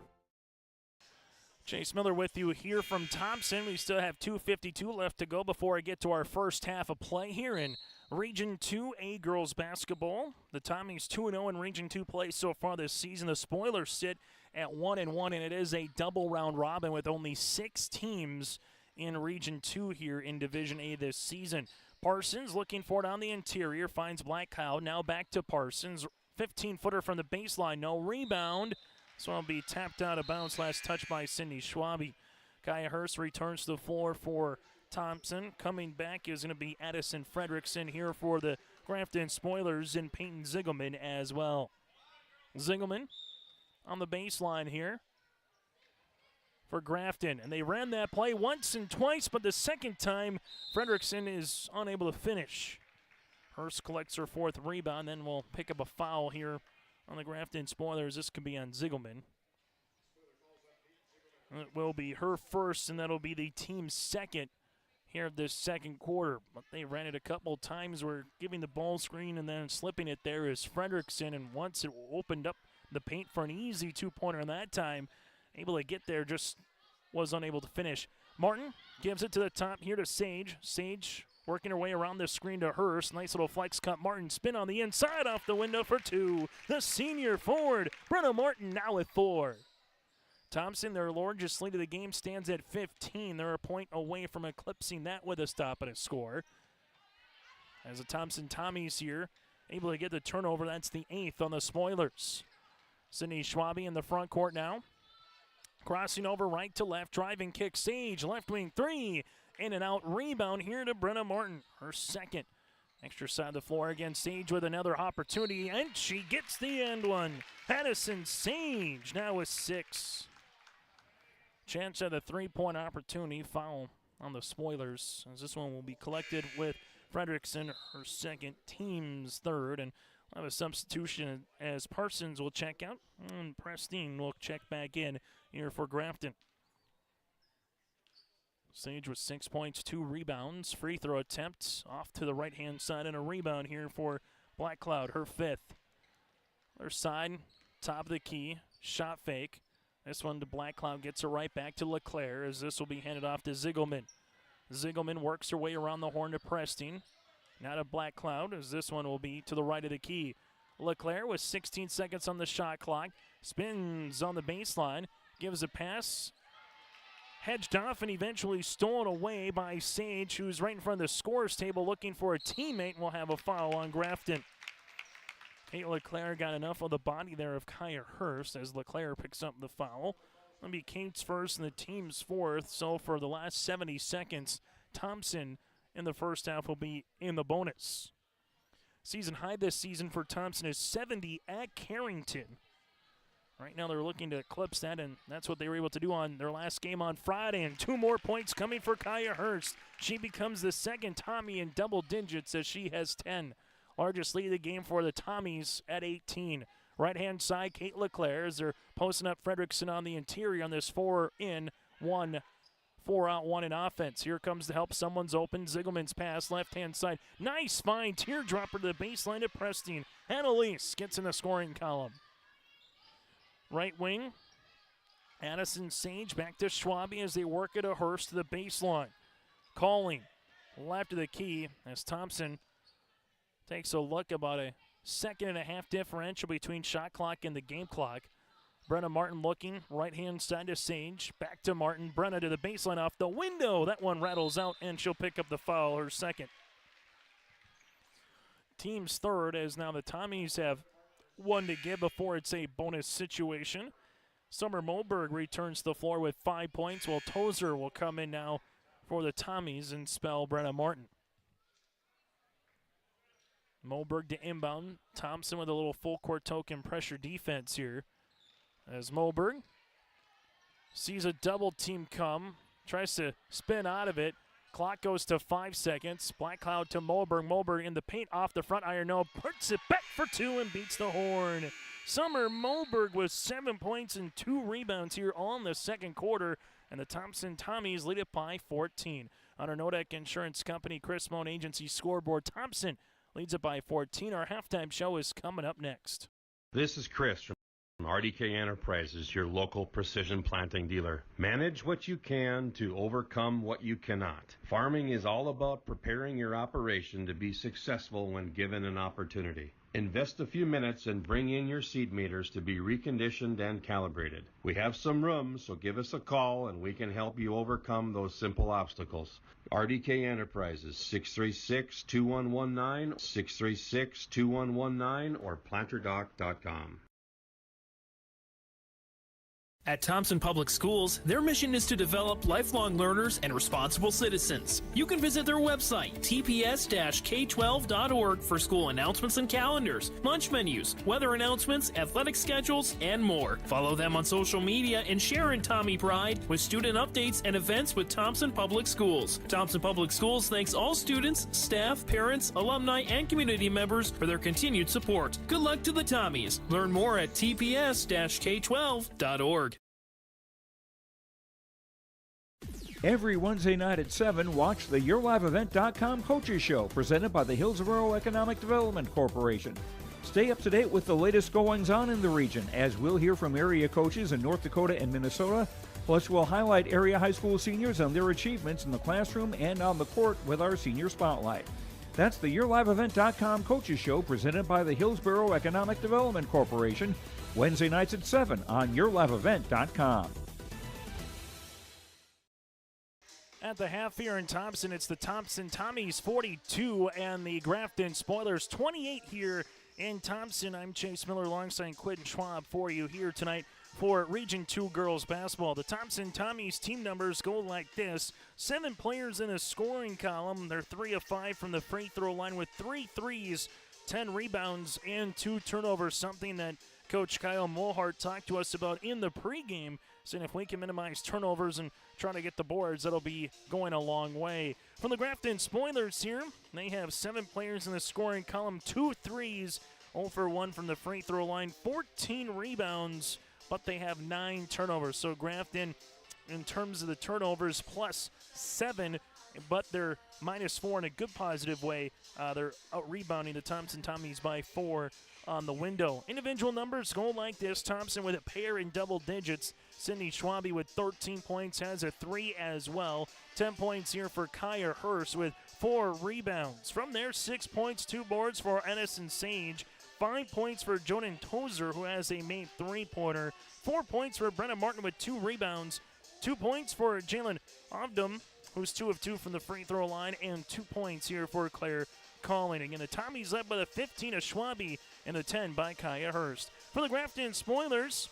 Chase Miller with you here from Thompson. We still have 2:52 left to go before I get to our first half of play here in Region 2A girls basketball. The Tommies 2-0 in Region 2 play so far this season. The Spoilers sit at 1-1, and it is a double round robin with only 6 teams in Region 2 here in Division A this season. Parsons looking for it on the interior, finds Blackcloud. Now back to Parsons. 15-footer from the baseline, no rebound. This one will be tapped out of bounds. Last touch by Sydney Schwabe. Kaya Hurst returns to the floor for Thompson. Coming back is going to be Addison Fredrickson here for the Grafton Spoilers, and Peyton Ziegelman as well. Ziegelman on the baseline here for Grafton. And they ran that play once and twice, but the second time Fredrickson is unable to finish. Hurst collects her 4th rebound, then we'll pick up a foul here on the Grafton Spoilers. This could be on Ziegelman. It will be her first, and that'll be the team's second here this second quarter. But they ran it a couple times. We're giving the ball screen and then slipping it there is Fredrickson, and once it opened up the paint for an easy 2-pointer in that time, able to get there, just was unable to finish. Martin gives it to the top here to Sage. Sage working her way around the screen to Hurst. Nice little flex cut. Martin spin on the inside off the window for 2. The senior forward, Brenna Martin, now with 4. Thompson, their largest lead of the game, stands at 15. They're a point away from eclipsing that with a stop and a score. As the Thompson Tommies here, able to get the turnover. That's the 8th on the Spoilers. Sydney Schwabe in the front court now. Crossing over right to left, driving kick. Sage, left wing 3. In and out rebound here to Brenna Martin, her second. Extra side of the floor again. Sage with another opportunity, and she gets the end one. Addison Sage now with 6. Chance at a 3-point opportunity. Foul on the Spoilers, as this one will be collected with Fredrickson, her second, team's 3rd. And we'll have a substitution as Parsons will check out, and Prestine will check back in here for Grafton. Sage with 6 points, 2 rebounds. Free throw attempt off to the right-hand side and a rebound here for Black Cloud, her 5th. Other side, top of the key, shot fake. This one to Black Cloud, gets it right back to LeClaire as this will be handed off to Ziegelman. Ziegelman works her way around the horn to Preston. Now to Black Cloud as this one will be to the right of the key. LeClaire with 16 seconds on the shot clock. Spins on the baseline, gives a pass. Hedged off and eventually stolen away by Sage, who's right in front of the scorer's table looking for a teammate, and will have a foul on Grafton. Kate LeClaire got enough of the body there of Kaya Hurst as LeClaire picks up the foul. That'll be Kate's first and the team's 4th. So for the last 70 seconds, Thompson in the first half will be in the bonus. Season high this season for Thompson is 70 at Carrington. Right now they're looking to eclipse that, and that's what they were able to do on their last game on Friday. And 2 more points coming for Kaya Hurst. She becomes the second Tommy in double digits as she has 10. Largest lead of the game for the Tommies at 18. Right-hand side, Kate LeClaire as they're posting up Fredrickson on the interior on this 4-in-1, 4-out-1 in offense. Here comes the help. Someone's open. Ziegelman's pass, left-hand side. Nice find. Teardropper to the baseline to Preston. Annalise gets in the scoring column. Right wing, Addison Sage back to Schwabe as they work it to Hurst to the baseline. Calling left of the key as Thompson takes a look, about a 1.5-second differential between shot clock and the game clock. Brenna Martin looking, right-hand side to Sage, back to Martin. Brenna to the baseline off the window. That one rattles out, and she'll pick up the foul, her 2nd. Team's 3rd, as now the Tommies have 1 to give before it's a bonus situation. Summer Moberg returns to the floor with 5 points, while Tozer will come in now for the Tommies and spell Brenna Martin. Moberg to inbound. Thompson with a little full court token pressure defense here. As Moberg sees a double team come, tries to spin out of it. Clock goes to 5 seconds. Black Cloud to Moberg. Moberg in the paint off the front iron. No, puts it back for 2 and beats the horn. Summer Moberg with 7 points and 2 rebounds here on the second quarter. And the Thompson Tommies lead it by 14. On our Nodak Insurance Company, Chris Moan Agency scoreboard, Thompson leads it by 14. Our halftime show is coming up next. This is Chris from RDK Enterprises, your local precision planting dealer. Manage what you can to overcome what you cannot. Farming is all about preparing your operation to be successful when given an opportunity. Invest a few minutes and bring in your seed meters to be reconditioned and calibrated. We have some room, so give us a call and we can help you overcome those simple obstacles. RDK Enterprises, 636-2119, 636-2119, or planterdoc.com. At Thompson Public Schools, their mission is to develop lifelong learners and responsible citizens. You can visit their website, tps-k12.org, for school announcements and calendars, lunch menus, weather announcements, athletic schedules, and more. Follow them on social media and share in Tommy Pride with student updates and events with Thompson Public Schools. Thompson Public Schools thanks all students, staff, parents, alumni, and community members for their continued support. Good luck to the Tommies. Learn more at tps-k12.org. Every Wednesday night at 7, watch the YourLiveEvent.com Coaches Show, presented by the Hillsborough Economic Development Corporation. Stay up to date with the latest goings-on in the region, as we'll hear from area coaches in North Dakota and Minnesota. Plus, we'll highlight area high school seniors and their achievements in the classroom and on the court with our Senior Spotlight. That's the YourLiveEvent.com Coaches Show, presented by the Hillsborough Economic Development Corporation, Wednesday nights at 7 on YourLiveEvent.com. At the half here in Thompson, it's the Thompson Tommies 42 and the Grafton Spoilers 28 here in Thompson. I'm Chase Miller alongside Quentin Schwab for you here tonight for Region 2 girls basketball. The Thompson Tommies team numbers go like this. 7 players in the scoring column. They're 3 of 5 from the free throw line with 3 threes, 10 rebounds, and 2 turnovers, something that Coach Kyle Mohart talked to us about in the pregame, saying if we can minimize turnovers and try to get the boards, that'll be going a long way. From the Grafton Spoilers here, they have 7 players in the scoring column, 2 threes, 0 for 1 from the free throw line, 14 rebounds, but they have 9 turnovers. So Grafton in terms of the turnovers, +7, but they're -4 in a good positive way. They're out-rebounding the Thompson Tommies by 4 on the window. Individual numbers go like this. Thompson with a pair in double digits. Sydney Schwabe with 13 points has a 3 as well. 10 points here for Kaya Hurst with 4 rebounds. From there, 6 points, 2 boards for Edison Sage. 5 points for Jonan Tozer, who has a made 3-pointer. 4 points for Brenna Martin with 2 rebounds. 2 points for Jalen Ovdom, who's 2 of 2 from the free throw line, and 2 points here for Claire Calling. Again, the Tommies led by the 15 of Schwabe and the 10 by Kaya Hurst. For the Grafton Spoilers,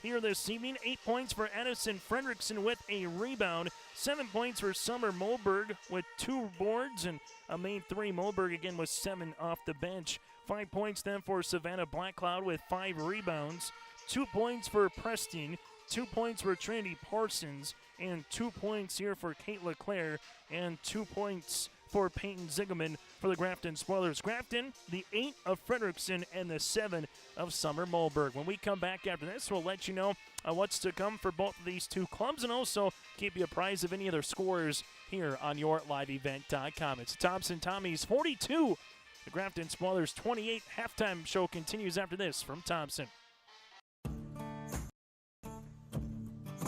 here this evening, 8 points for Addison Fredrickson with a rebound. 7 points for Summer Moberg with 2 boards and a made 3. Moberg again with 7 off the bench. 5 points then for Savannah Blackcloud with 5 rebounds. 2 points for Preston. 2 points for Trinity Parsons. And 2 points here for Kate LeClaire. And 2 points for Peyton Zigelman for the Grafton Spoilers. Grafton, the 8 of Fredrickson, and the 7 of Summer Moberg. When we come back after this, we'll let you know what's to come for both of these two clubs and also keep you apprised of any other scores here on YourLiveEvent.com. It's Thompson Tommies 42, the Grafton Spoilers 28. Halftime show continues after this from Thompson.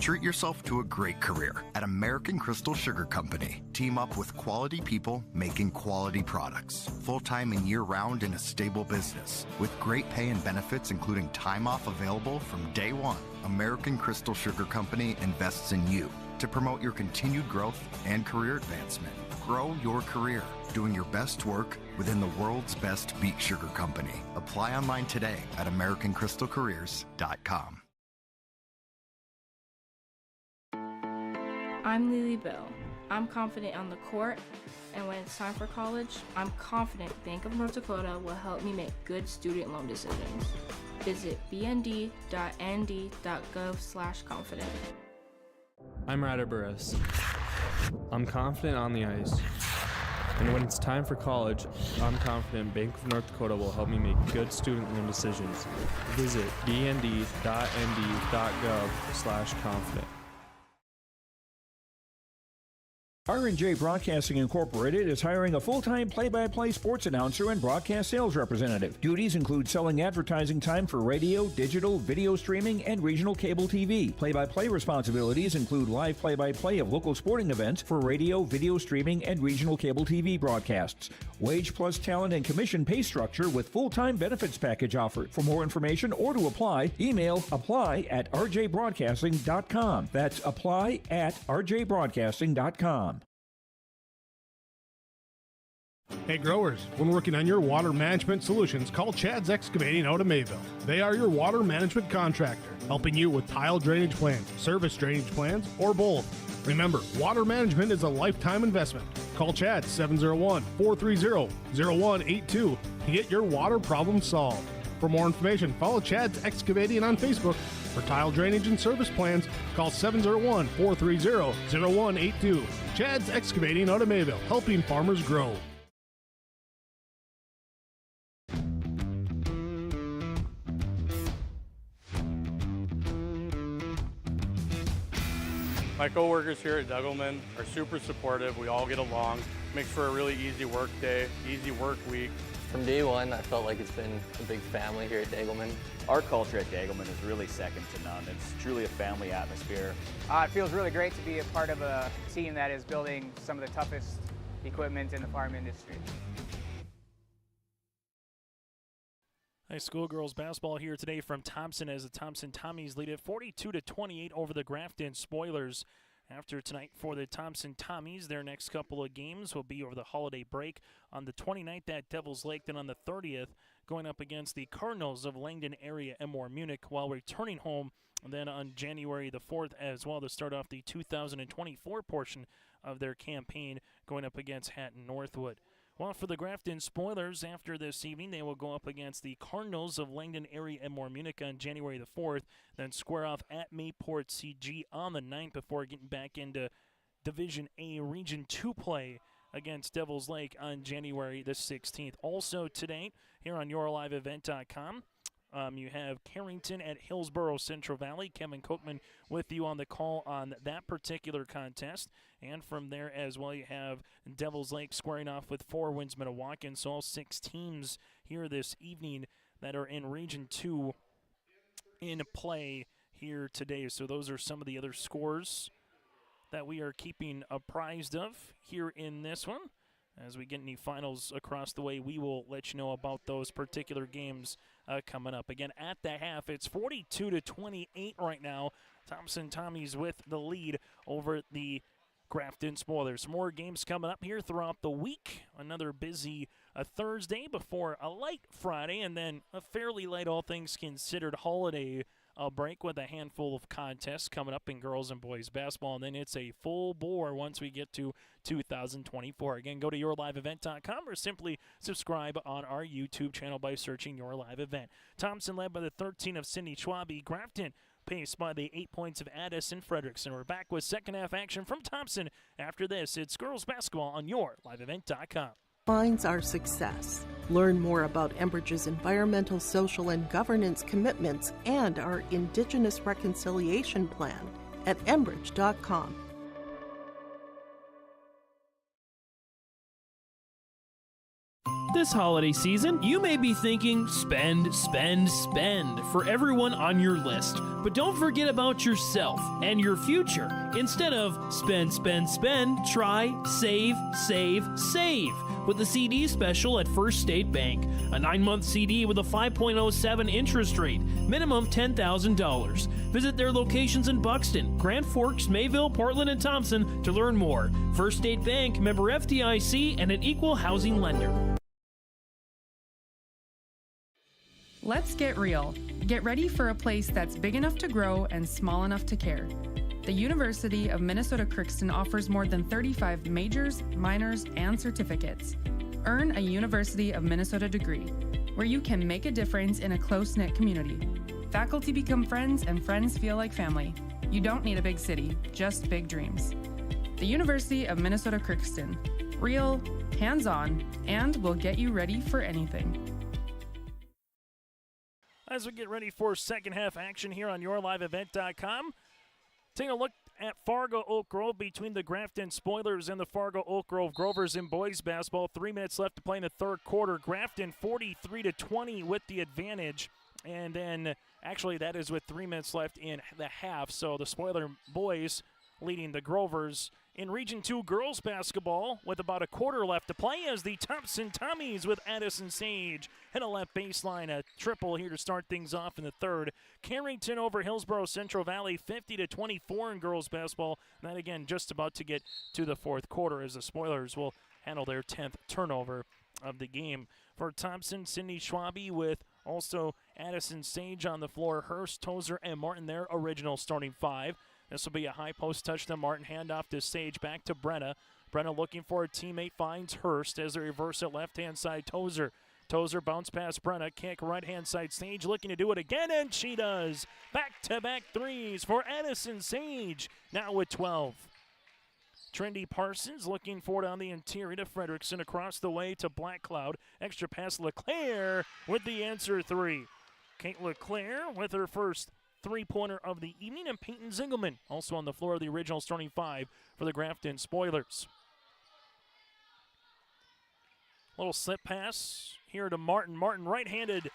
Treat yourself to a great career at American Crystal Sugar Company. Team up with quality people making quality products. Full-time and year-round in a stable business. With great pay and benefits including time off available from day one. American Crystal Sugar Company invests in you to promote your continued growth and career advancement. Grow your career doing your best work within the world's best beet sugar company. Apply online today at AmericanCrystalCareers.com. I'm Lily Bell. I'm confident on the court, and when it's time for college, I'm confident Bank of North Dakota will help me make good student loan decisions. Visit bnd.nd.gov/confident. I'm Ryder Burris. I'm confident on the ice. And when it's time for college, I'm confident Bank of North Dakota will help me make good student loan decisions. Visit bnd.nd.gov/confident. R&J Broadcasting Incorporated is hiring a full-time play-by-play sports announcer and broadcast sales representative. Duties include selling advertising time for radio, digital, video streaming, and regional cable TV. Play-by-play responsibilities include live play-by-play of local sporting events for radio, video streaming, and regional cable TV broadcasts. Wage plus talent and commission pay structure with full-time benefits package offered. For more information or to apply, email apply@rjbroadcasting.com. That's apply@rjbroadcasting.com. Hey growers, when working on your water management solutions, call Chad's Excavating out of Mayville. They are your water management contractor, helping you with tile drainage plans, service drainage plans, or both. Remember, water management is a lifetime investment. Call Chad 701-430-0182 to get your water problem solved. For more information, follow Chad's Excavating on Facebook. For tile drainage and service plans, call 701-430-0182. Chad's Excavating out of Mayville, helping farmers grow. My coworkers here at Degelman are super supportive. We all get along. Makes for a really easy work day, easy work week. From day one, I felt like it's been a big family here at Degelman. Our culture at Degelman is really second to none. It's truly a family atmosphere. It feels really great to be a part of a team that is building some of the toughest equipment in the farm industry. High school girls basketball here today from Thompson as the Thompson Tommies lead it 42-28 over the Grafton Spoilers. After tonight for the Thompson Tommies, their next couple of games will be over the holiday break. On the 29th at Devils Lake, then on the 30th, going up against the Cardinals of Langdon area Emor Munich, while returning home and then on January the 4th as well to start off the 2024 portion of their campaign, going up against Hatton Northwood. Well, for the Grafton Spoilers, after this evening, they will go up against the Cardinals of Langdon area and Emor Munich on January the 4th, then square off at Mayport CG on the 9th before getting back into Division A Region 2 play against Devils Lake on January the 16th. Also today, here on YourLiveEvent.com, You have Carrington at Hillsborough Central Valley. Kevin Cookman with you on the call on that particular contest. And from there as well, you have Devils Lake squaring off with Four Winds Minnewacan. So all 6 teams here this evening that are in Region 2 in play here today. So those are some of the other scores that we are keeping apprised of here in this one. As we get any finals across the way, we will let you know about those particular games coming up. Again, at the half, it's 42-28 right now. Thompson Tommies with the lead over the Grafton Spoilers. More games coming up here throughout the week. Another busy Thursday before a light Friday, and then a fairly light, all things considered, holiday break with a handful of contests coming up in girls and boys basketball, and then it's a full bore once we get to 2024. Again, go to yourliveevent.com or simply subscribe on our YouTube channel by searching Your Live Event. Thompson led by the 13 of Cindy Schwabe. Grafton paced by the 8 points of Addison Frederickson. We're back with second half action from Thompson. After this, it's girls basketball on yourliveevent.com. Defines our success. Learn more about Enbridge's environmental, social, and governance commitments and our Indigenous Reconciliation Plan at enbridge.com. This holiday season, you may be thinking spend, spend, spend for everyone on your list. But don't forget about yourself and your future. Instead of spend, spend, spend, try save, save, save with the CD special at First State Bank. A 9-month CD with a 5.07 interest rate, minimum $10,000. Visit their locations in Buxton, Grand Forks, Mayville, Portland, and Thompson to learn more. First State Bank, member FDIC, and an equal housing lender. Let's get real. Get ready for a place that's big enough to grow and small enough to care. The University of Minnesota Crookston offers more than 35 majors, minors, and certificates. Earn a University of Minnesota degree, where you can make a difference in a close-knit community. Faculty become friends, and friends feel like family. You don't need a big city, just big dreams. The University of Minnesota Crookston. Real, hands-on, and will get you ready for anything. As we get ready for second half action here on yourliveevent.com, taking a look at Fargo Oak Grove between the Grafton Spoilers and the Fargo Oak Grove Grovers in boys basketball. 3 minutes left to play in the third quarter. Grafton 43-20 with the advantage. And then, actually, that is with 3 minutes left in the half. So the Spoiler boys leading the Grovers in Region 2 girls basketball with about a quarter left to play as the Thompson Tommies with Addison Sage hit a left baseline, a triple here to start things off in the third. Carrington over Hillsborough Central Valley 50-24 in girls basketball. And that again just about to get to the fourth quarter as the Spoilers will handle their 10th turnover of the game. For Thompson, Cindy Schwabe with also Addison Sage on the floor. Hurst, Tozer, and Martin, their original starting five. This will be a high post touch to Martin. Handoff to Sage. Back to Brenna. Brenna looking for a teammate. Finds Hurst as they reverse it left-hand side. Tozer. Tozer bounce past Brenna. Kick right-hand side. Sage looking to do it again, and she does. Back-to-back threes for Addison Sage. Now with 12. Trendy Parsons looking for it on the interior to Frederickson. Across the way to Black Cloud. Extra pass Leclerc with the answer three. Kate Leclerc with her first three-pointer of the evening, and Peyton Zingelman also on the floor of the original starting five for the Grafton Spoilers. Little slip pass here to Martin. Martin right-handed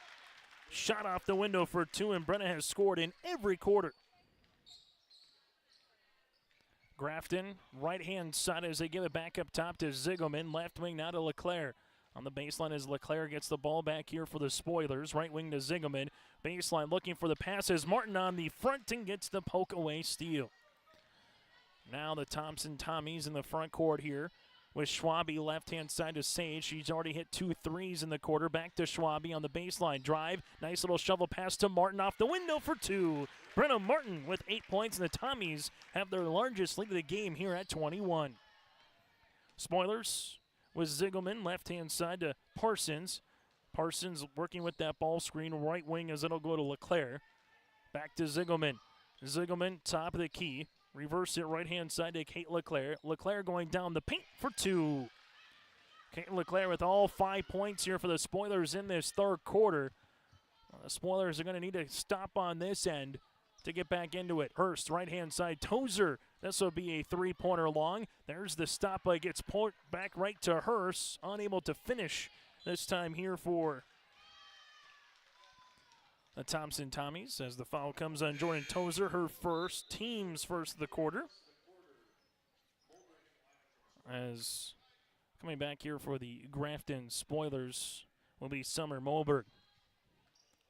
shot off the window for two, and Brenna has scored in every quarter. Grafton right-hand side as they give it back up top to Zingelman. Left wing now to Leclerc. On the baseline as Leclerc gets the ball back here for the Spoilers. Right wing to Zingelman. Baseline looking for the passes. Martin on the front and gets the poke away steal. Now the Thompson Tommies in the front court here with Schwabe left-hand side to Sage. She's already hit 2 threes in the quarter. Back to Schwabe on the baseline. Drive. Nice little shovel pass to Martin off the window for two. Brenna Martin with 8 points, and the Tommies have their largest lead of the game here at 21. Spoilers with Zingelman, left-hand side to Parsons. Parsons working with that ball screen, right wing as it'll go to Leclerc. Back to Zingelman. Zingelman, top of the key. Reverse it right-hand side to Kate Leclerc. Leclerc going down the paint for two. Kate Leclerc with all 5 points here for the Spoilers in this third quarter. The Spoilers are going to need to stop on this end to get back into it. Hurst, right-hand side, Tozer. This will be a three-pointer long. There's the stop, but gets pulled back right to Hurst. Unable to finish this time here for the Thompson Tommies as the foul comes on Jordan Tozer, her first, team's first of the quarter. As coming back here for the Grafton Spoilers will be Summer Moberg.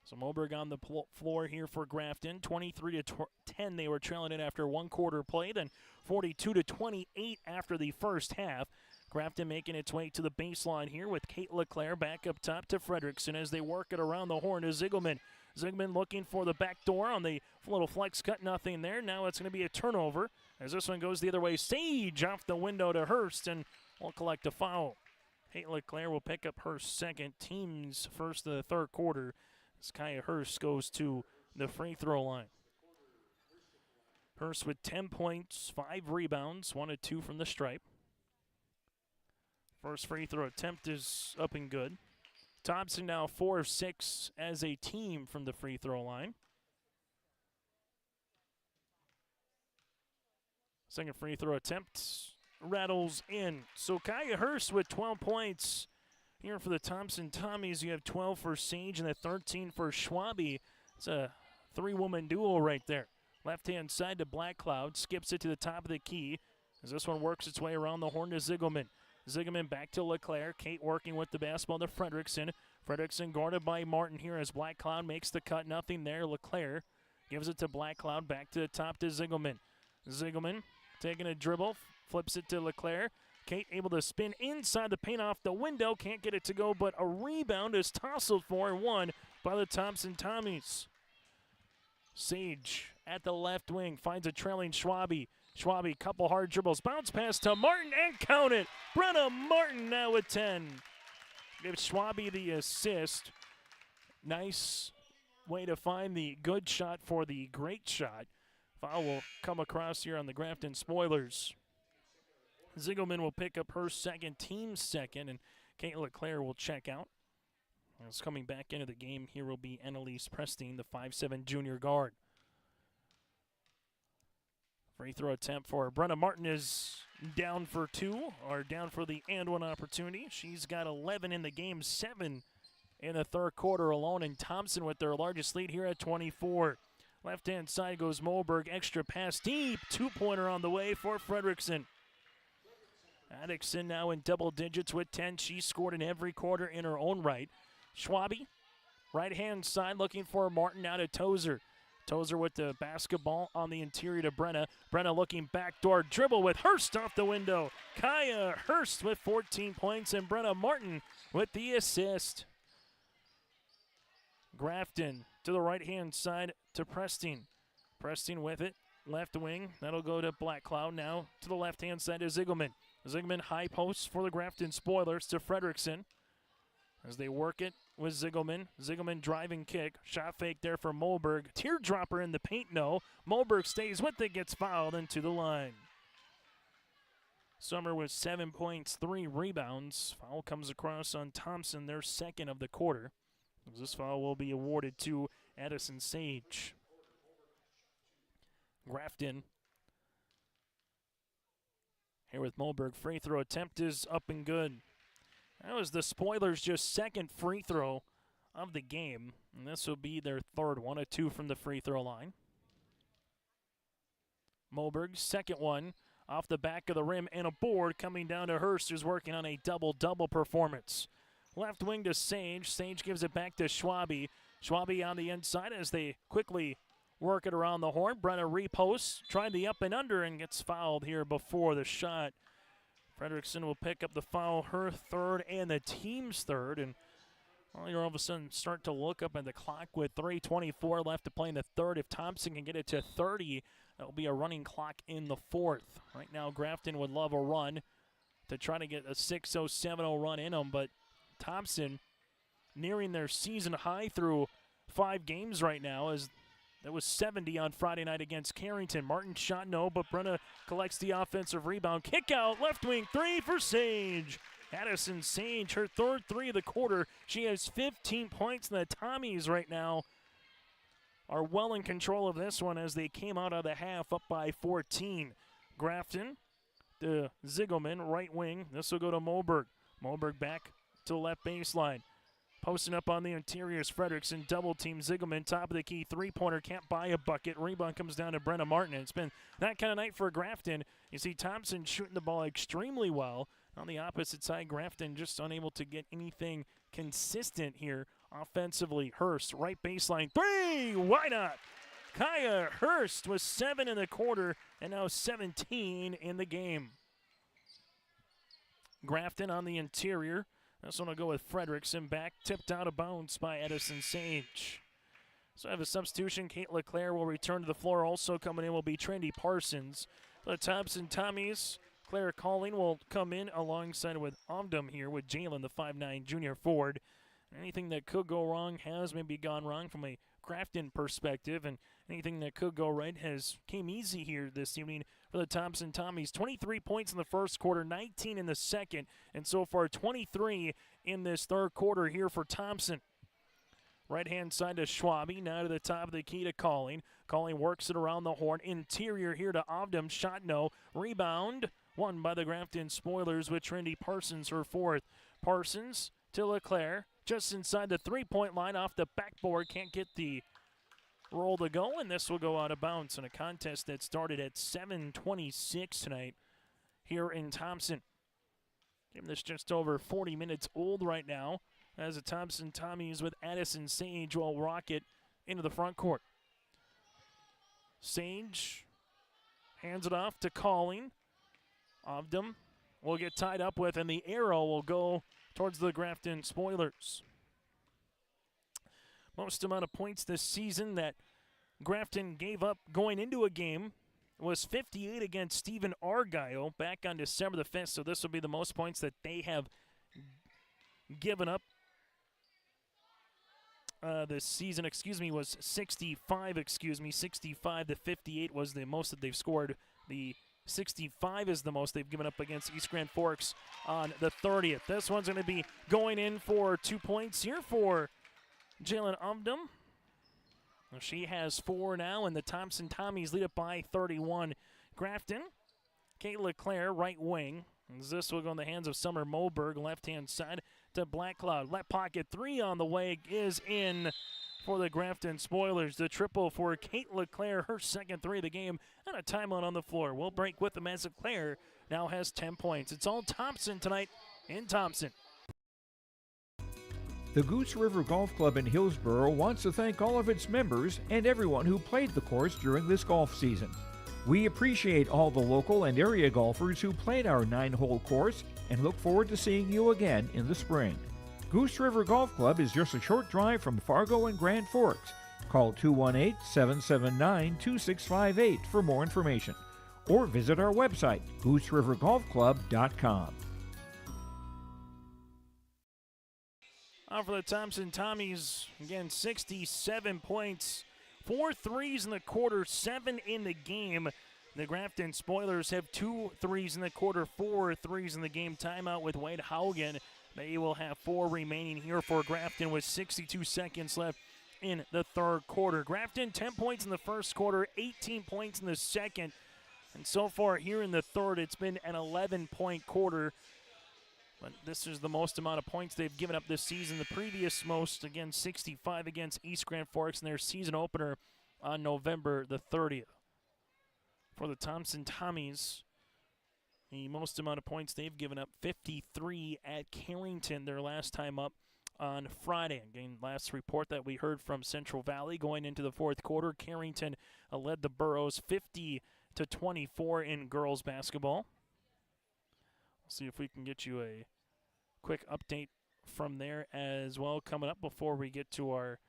So Moberg on the floor here for Grafton. 23-10 they were trailing it after one quarter play, then 42-28 after the first half. Grafton making its way to the baseline here with Kate LeClaire back up top to Frederickson as they work it around the horn to Ziegelman. Ziegelman looking for the back door on the little flex cut, nothing there. Now it's going to be a turnover as this one goes the other way. Sage off the window to Hurst and will collect a foul. Kate LeClaire will pick up her second, team's first of the third quarter. As Kaya Hurst goes to the free throw line. Hurst with 10 points, 5 rebounds, 1 of 2 from the stripe. First free throw attempt is up and good. Thompson now 4 of 6 as a team from the free throw line. Second free throw attempt rattles in. So Kaya Hurst with 12 points. Here for the Thompson Tommies, you have 12 for Sage and 13 for Schwabe. It's a three-woman duo right there. Left-hand side to Black Cloud, skips it to the top of the key as this one works its way around the horn to Ziegelman. Ziegelman back to LeClaire. Kate working with the basketball to Frederickson. Frederickson guarded by Martin here as Black Cloud makes the cut. Nothing there. LeClaire gives it to Black Cloud. Back to the top to Ziegelman. Ziegelman taking a dribble. Flips it to LeClaire. Kate able to spin inside the paint off the window. Can't get it to go, but a rebound is tousled for and won by the Thompson Tommies. Sage at the left wing finds a trailing Schwabe. Schwabe, couple hard dribbles. Bounce pass to Martin and count it. Brenna Martin now with 10. Gives Schwabe the assist. Nice way to find the good shot for the great shot. Foul will come across here on the Grafton Spoilers. Ziegelman will pick up her second, team's second, and Kate LeClaire will check out. As coming back into the game, here will be Annalise Prestine, the 5'7" junior guard. Free throw attempt for Brenna Martin is down for 2, or down for the and one opportunity. She's got 11 in the game, 7 in the third quarter alone, and Thompson with their largest lead here at 24. Left-hand side goes Moberg, extra pass deep, two-pointer on the way for Frederickson. Atkinson now in double digits with 10. She scored in every quarter in her own right. Schwabe, right-hand side looking for Martin out of Tozer. Tozer with the basketball on the interior to Brenna. Brenna looking backdoor dribble with Hurst off the window. Kaya Hurst with 14 points and Brenna Martin with the assist. Grafton to the right-hand side to Prestine. Prestine with it, left wing. That'll go to Black Cloud now to the left-hand side to Ziegelman. Ziegelman high post for the Grafton Spoilers to Frederickson. As they work it with Ziegelman. Ziegelman driving kick. Shot fake there for Moberg. Teardropper in the paint, no. Moberg stays with it, gets fouled into the line. Summer with 7 points, 3 rebounds. Foul comes across on Thompson, their second of the quarter. This foul will be awarded to Addison Sage. Grafton here with Moberg. Free throw attempt is up and good. That was the Spoilers' just second free throw of the game. And this will be their third, 1 of 2 from the free throw line. Moberg, second one off the back of the rim and a board coming down to Hurst, who's working on a double-double performance. Left wing to Sage. Sage gives it back to Schwabe. Schwabe on the inside as they quickly work it around the horn. Brenna reposts, tried the up and under and gets fouled here before the shot. Frederickson will pick up the foul, her third and the team's third. And well, you're all of a sudden start to look up at the clock with 3:24 left to play in the third. If Thompson can get it to 30, that will be a running clock in the fourth. Right now, Grafton would love a run to try to get a 6-0, 7-0 run in them, but Thompson nearing their season high through 5 games right now, as that was 70 on Friday night against Carrington. Martin shot no, but Brenna collects the offensive rebound. Kick out, left wing 3 for Sage. Addison Sage, her third three of the quarter. She has 15 points, and the Tommies right now are well in control of this one as they came out of the half up by 14. Grafton to Ziegelman, right wing. This will go to Moberg. Moberg back to the left baseline. Posting up on the interiors, Frederickson double team Ziegelman, top of the key, three-pointer, can't buy a bucket. Rebound comes down to Brenna Martin. It's been that kind of night for Grafton. You see Thompson shooting the ball extremely well. On the opposite side, Grafton just unable to get anything consistent here offensively. Hurst, right baseline, three, why not? Kaya Hurst was 7 in the quarter and now 17 in the game. Grafton on the interior. This one will go with Frederickson back, tipped out of bounds by Edison Sage. So I have a substitution. Kate LeClaire will return to the floor. Also coming in will be Trendy Parsons. The Thompson Tommies, Claire Calling will come in alongside with Omdum here with Jalen, the 5'9" junior forward. Anything that could go wrong has maybe gone wrong from a Grafton perspective, and anything that could go right has came easy here this evening for the Thompson Tommies. 23 points in the first quarter, 19 in the second, and so far 23 in this third quarter here for Thompson. Right-hand side to Schwabe, now to the top of the key to Calling. Calling works it around the horn. Interior here to Omdum, shot no. Rebound, won by the Grafton Spoilers with Trendy Parsons, her fourth. Parsons to LeClaire, just inside the three-point line off the backboard. Can't get the roll to go, and this will go out of bounds in a contest that started at 7:26 tonight here in Thompson. Game that's just over 40 minutes old right now as the Thompson Tommies with Addison Sage will rock it into the front court. Sage hands it off to Calling. Omdum will get tied up with, and the arrow will go towards the Grafton Spoilers. Most amount of points this season that Grafton gave up going into a game was 58 against Stephen Argyle back on December the 5th, so this will be the most points that they have given up this season. Was 65, 65 to 58 was the most that they've scored. The 65 is the most they've given up against East Grand Forks on the 30th. This one's going to be going in for 2 points here for Jalen Omdum. Well, she has 4 now, and the Thompson Tommies lead it by 31. Grafton, Kate LeClaire, right wing. As this will go in the hands of Summer Moberg, left-hand side to Black Cloud. Left pocket, 3 on the way is in for the Grafton Spoilers. The triple for Kate LeClaire, her second 3 of the game, and a timeout on the floor. We'll break with them as LeClaire now has 10 points. It's all Thompson tonight in Thompson. The Goose River Golf Club in Hillsborough wants to thank all of its members and everyone who played the course during this golf season. We appreciate all the local and area golfers who played our 9-hole course and look forward to seeing you again in the spring. Goose River Golf Club is just a short drive from Fargo and Grand Forks. Call 218-779-2658 for more information, or visit our website, gooserivergolfclub.com. For the Thompson Tommies, again, 67 points, 4 threes in the quarter, 7 in the game. The Grafton Spoilers have 2 threes in the quarter, 4 threes in the game. Timeout with Wade Haugen. They will have 4 remaining here for Grafton with 62 seconds left in the third quarter. Grafton, 10 points in the first quarter, 18 points in the second. And so far here in the third, it's been an 11-point quarter. But this is the most amount of points they've given up this season. The previous most, again, 65 against East Grand Forks in their season opener on November the 30th. For the Thompson Tommies, the most amount of points they've given up, 53 at Carrington, their last time up on Friday. Again, last report that we heard from Central Valley going into the fourth quarter, Carrington led the Burros 50-24 in girls basketball. We'll see if we can get you a quick update from there as well coming up before we get to our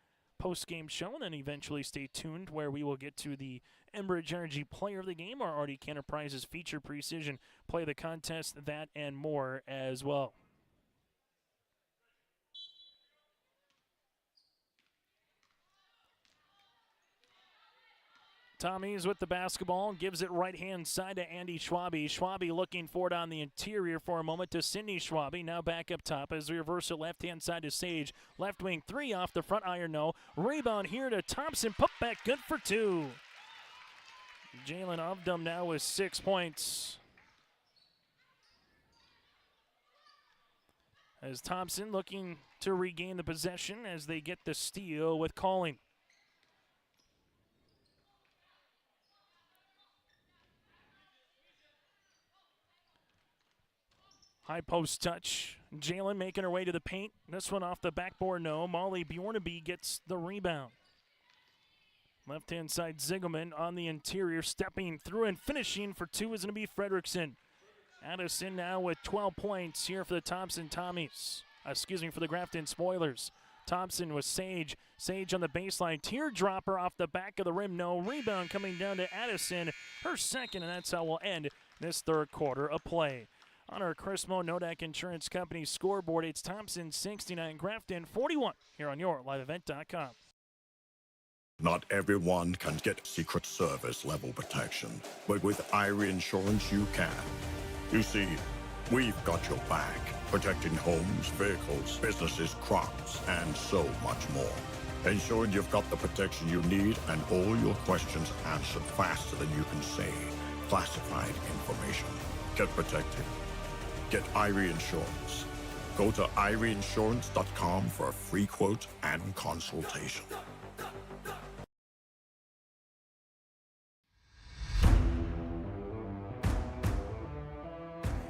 post-game show, and then eventually stay tuned where we will get to the Enbridge Energy Player of the Game, our Arctic Enterprises feature precision play of the contest, that and more as well. Tommy's with the basketball, gives it right-hand side to Andy Schwabe. Schwabe looking for it on the interior for a moment to Sydney Schwabe. Now back up top as we reverse it left-hand side to Sage. Left wing three off the front iron, no. Rebound here to Thompson. Put back good for two. Jalen Ovdum now with 6 points. As Thompson looking to regain the possession as they get the steal with Calling. High post touch. Jalen making her way to the paint. This one off the backboard, no. Molly Bjornaby gets the rebound. Left-hand side, Zigelman on the interior, stepping through and finishing for two is going to be Fredrickson. Addison now with 12 points here for the Thompson Tommies. For the Grafton Spoilers. Thompson with Sage. Sage on the baseline. Teardropper off the back of the rim. No rebound coming down to Addison. Her second, and that's how we'll end this third quarter of play. On our Chris Moe Nodak Insurance Company scoreboard, it's Thompson 69, Grafton 41 here on your liveevent.com. Not everyone can get Secret Service level protection, but with Irie Insurance you can. You see, we've got your back, protecting homes, vehicles, businesses, crops, and so much more. Ensuring you've got the protection you need and all your questions answered faster than you can say classified information. Get protected. Get Irie Insurance. Go to IrieInsurance.com for a free quote and consultation.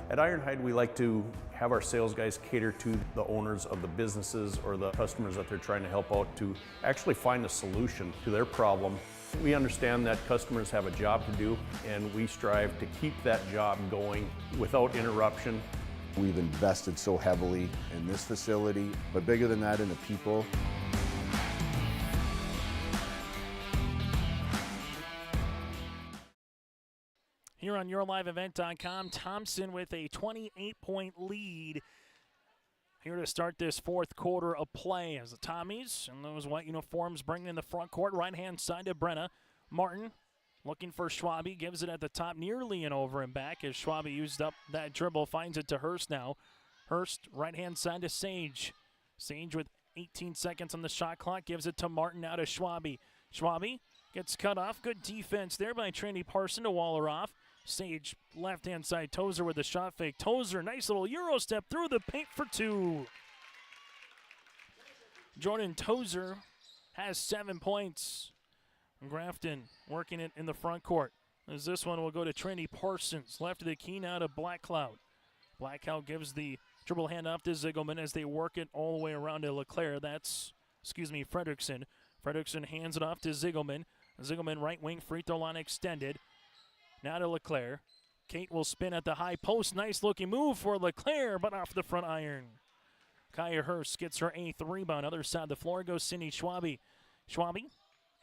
At Ironhide, we like to have our sales guys cater to the owners of the businesses or the customers that they're trying to help out to actually find a solution to their problem. We understand that customers have a job to do, and we strive to keep that job going without interruption. We've invested so heavily in this facility, but bigger than that, in the people. Here on YourLiveEvent.com, Thompson with a 28-point lead here to start this fourth quarter of play as the Tommies in those white uniforms bring in the front court. Right-hand side to Brenna. Martin looking for Schwabe, gives it at the top, nearly and over and back as Schwabe used up that dribble, finds it to Hurst now. Hurst, right-hand side to Sage. Sage with 18 seconds on the shot clock, gives it to Martin, now to Schwabe. Schwabe gets cut off. Good defense there by Trinity Parson to wall her off. Sage, left-hand side, Tozer with the shot fake. Tozer, nice little Euro step through the paint for two. Jordan Tozer has 7 points. Grafton working it in the front court. As this one will go to Trinity Parsons. Left of the key now to Black Cloud. Black Cloud gives the dribble hand off to Zigelman as they work it all the way around to Leclerc. Fredrickson. Fredrickson hands it off to Zigelman. Zigelman right wing, free throw line extended. Now to Leclerc. Kate will spin at the high post. Nice looking move for Leclerc, but off the front iron. Kaya Hurst gets her 8th rebound. Other side of the floor goes Cindy Schwabe. Schwabe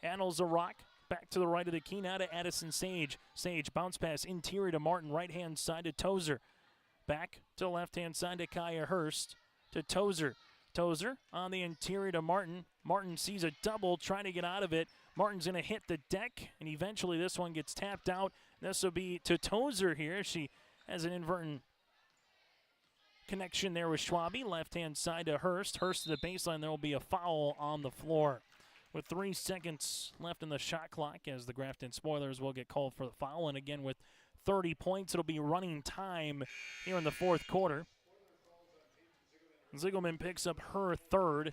handles the rock. Back to the right of the key now to Addison Sage. Sage bounce pass interior to Martin. Right hand side to Tozer. Back to the left hand side to Kaya Hurst. To Tozer. Tozer on the interior to Martin. Martin sees a double trying to get out of it. Martin's going to hit the deck, and eventually this one gets tapped out. This will be to Tozer here. She has an invertent connection there with Schwabe. Left-hand side to Hurst. Hurst to the baseline. There will be a foul on the floor. With 3 seconds left in the shot clock as the Grafton Spoilers will get called for the foul. And again, with 30 points, it'll be running time here in the fourth quarter. Zigelman picks up her third.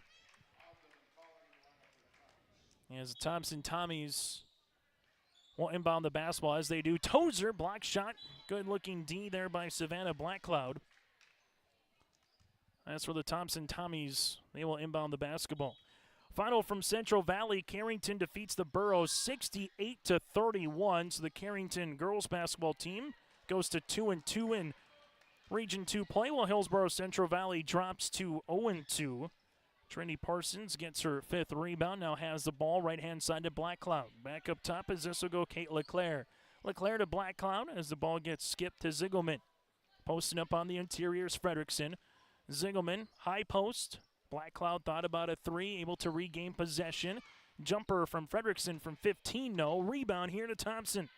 As the Thompson Tommies will inbound the basketball as they do. Tozer, block shot. Good looking D there by Savannah Blackcloud. As for the Thompson Tommies, they will inbound the basketball. Final from Central Valley, Carrington defeats the Burros 68-31. So the Carrington girls basketball team goes to 2-2 in Region 2 play, while Hillsborough Central Valley drops to 0-2. Trinity Parsons gets her 5th rebound, now has the ball, right-hand side to Blackcloud. Back up top as this will go Kate Leclerc. Leclerc to Blackcloud as the ball gets skipped to Zigelman. Posting up on the interior is Fredrickson. Zigelman, high post. Blackcloud thought about a three, able to regain possession. Jumper from Frederickson from 15, no. Rebound here to Thompson.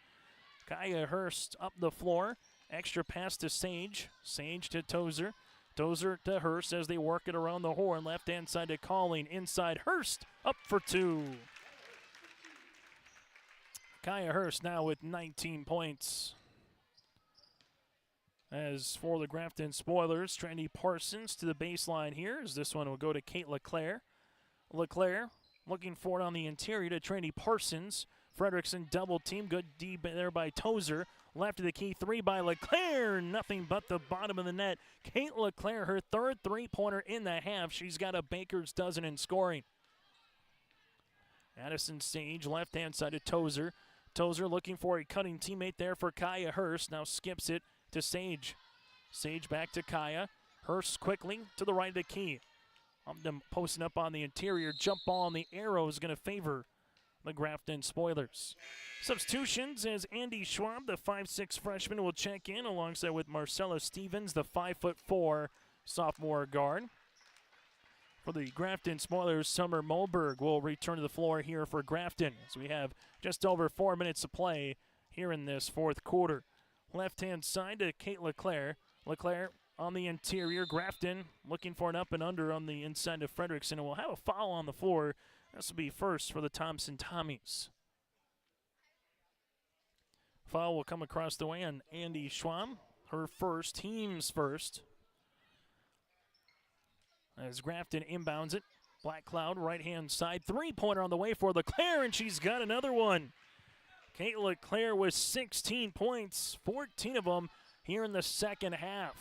Kaya Hurst up the floor. Extra pass to Sage. Sage to Tozer. Tozer to Hurst as they work it around the horn. Left-hand side to Colling. Inside Hurst. Up for 2. Kaya Hurst now with 19 points. As for the Grafton Spoilers, Trendy Parsons to the baseline here. As this one will go to Kate LeClaire. LeClaire looking for it on the interior to Trendy Parsons. Frederickson double team. Good D there by Tozer. Left of the key, 3 by LeClaire. Nothing but the bottom of the net. Kate LeClaire, her third three-pointer in the half. She's got a baker's dozen in scoring. Addison Sage, left-hand side to Tozer. Tozer looking for a cutting teammate there for Kaya Hurst. Now skips it to Sage. Sage back to Kaya. Hurst quickly to the right of the key. Them posting up on the interior. Jump ball on the arrow is going to favor the Grafton Spoilers. Substitutions as Andy Schwab, the 5'6" freshman, will check in alongside with Marcella Stevens, the 5'4" sophomore guard. For the Grafton Spoilers, Summer Moberg will return to the floor here for Grafton as we have just over 4 minutes to play here in this fourth quarter. Left-hand side to Kate LeClaire. LeClaire on the interior. Grafton looking for an up and under on the inside of Frederickson, and we'll have a foul on the floor. This will be first for the Thompson Tommies. Foul will come across the way on Andy Schwab. Her first, team's first. As Grafton inbounds it. Black Cloud, right-hand side. Three-pointer on the way for LeClaire, and she's got another one. Kate LeClaire with 16 points, 14 of them here in the second half.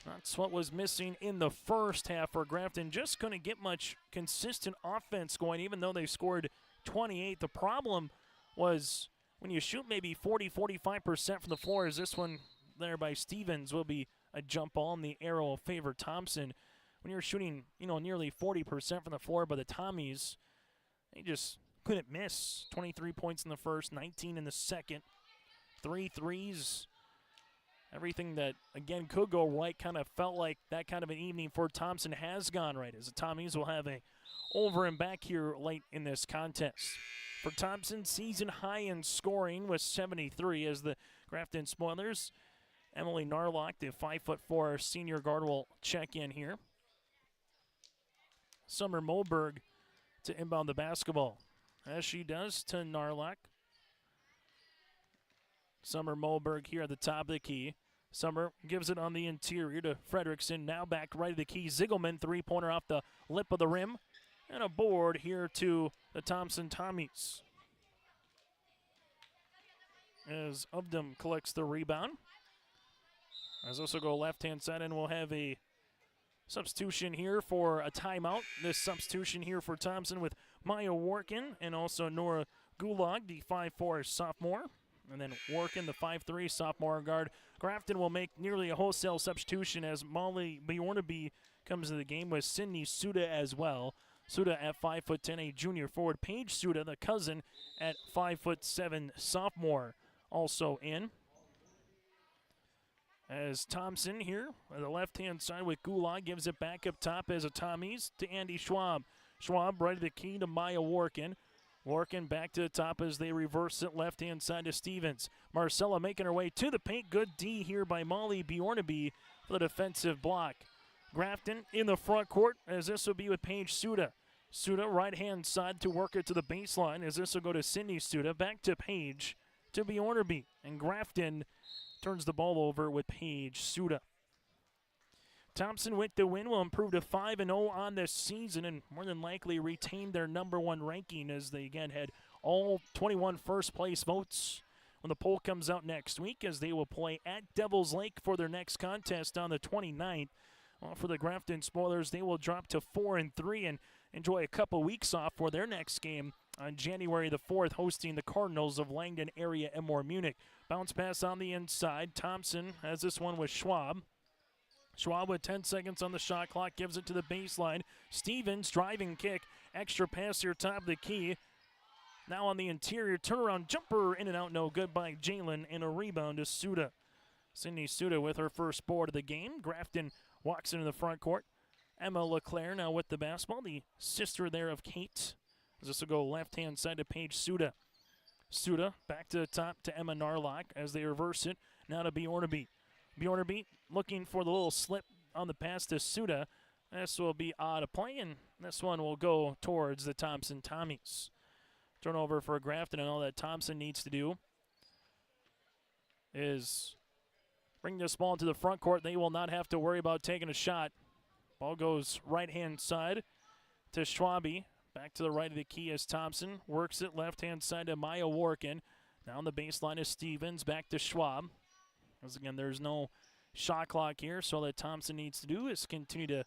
That's what was missing in the first half for Grafton. Just couldn't get much consistent offense going, even though they scored 28. The problem was when you shoot maybe 40-45% from the floor, as this one there by Stevens will be a jump ball, and the arrow will favor Thompson. When you're shooting, nearly 40% from the floor by the Tommies, they just couldn't miss. 23 points in the first, 19 in the second. 3 threes. Everything that, again, could go right kind of felt like that kind of an evening for Thompson has gone right, as the Tommies will have a over and back here late in this contest. For Thompson, season high in scoring was 73, as the Grafton Spoilers, Emily Narlock, the 5'4" senior guard, will check in here. Summer Moberg to inbound the basketball, as she does to Narlock. Summer Moberg here at the top of the key. Summer gives it on the interior to Frederickson. Now back right of the key. Ziegelman, three-pointer off the lip of the rim. And a board here to the Thompson Tommies. As Ubdom collects the rebound. As this will go left-hand side, and we'll have a substitution here for a timeout. This substitution here for Thompson with Maya Workin and also Nora Gulag, the 5'4" sophomore. And then Workin, the 5'3" sophomore guard. Grafton will make nearly a wholesale substitution as Molly Bjornaby comes to the game with Sydney Suda as well. Suda at 5'10", a junior forward. Paige Suda, the cousin, at 5'7", sophomore, also in. As Thompson here on the left-hand side with Gulag gives it back up top as a Tommies to Andy Schwab. Schwab right at the key to Maya Workin. Working back to the top as they reverse it left-hand side to Stevens. Marcella making her way to the paint. Good D here by Molly Bjornaby for the defensive block. Grafton in the front court as this will be with Paige Suda. Suda right-hand side to work it to the baseline as this will go to Sydney Suda. Back to Paige to Bjornaby. And Grafton turns the ball over with Paige Suda. Thompson with the win will improve to 5-0 on this season and more than likely retain their number one ranking as they again had all 21 first place votes when the poll comes out next week, as they will play at Devil's Lake for their next contest on the 29th. Well, for the Grafton Spoilers, they will drop to 4-3 and enjoy a couple weeks off for their next game on January the 4th, hosting the Cardinals of Langdon area Emor Munich. Bounce pass on the inside. Thompson has this one with Schwab. Schwab with 10 seconds on the shot clock, gives it to the baseline. Stevens, driving kick, extra pass here top of the key. Now on the interior, turnaround jumper, in and out, no good by Jalen, and a rebound to Suda. Sydney Suda with her first board of the game. Grafton walks into the front court. Emma LeClaire now with the basketball, the sister there of Kate This will go left-hand side to Paige Suda. Suda back to the top to Emma Narlock as they reverse it. Now to Bjornaby. Bjornaby looking for the little slip on the pass to Suda. This will be out of play, and this one will go towards the Thompson Tommies. Turnover for Grafton, and all that Thompson needs to do is bring this ball to the front court. They will not have to worry about taking a shot. Ball goes right-hand side to Schwabe. Back to the right of the key as Thompson works it left-hand side to Maya Warkin. Down the baseline is Stevens. Back to Schwab. As again, there's no shot clock here, so all that Thompson needs to do is continue to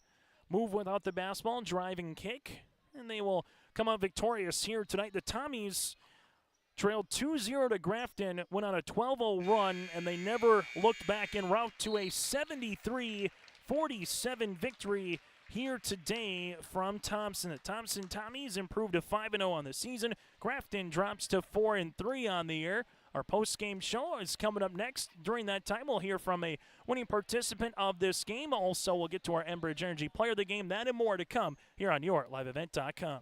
move without the basketball, drive and kick, and they will come out victorious here tonight. The Tommies trailed 2-0 to Grafton, went on a 12-0 run, and they never looked back en route to a 73-47 victory here today from Thompson. The Thompson Tommies improved to 5-0 on the season. Grafton drops to 4-3 on the year. Our post-game show is coming up next. During that time, we'll hear from a winning participant of this game. Also, we'll get to our Enbridge Energy Player of the Game. That and more to come here on YourLiveEvent.com.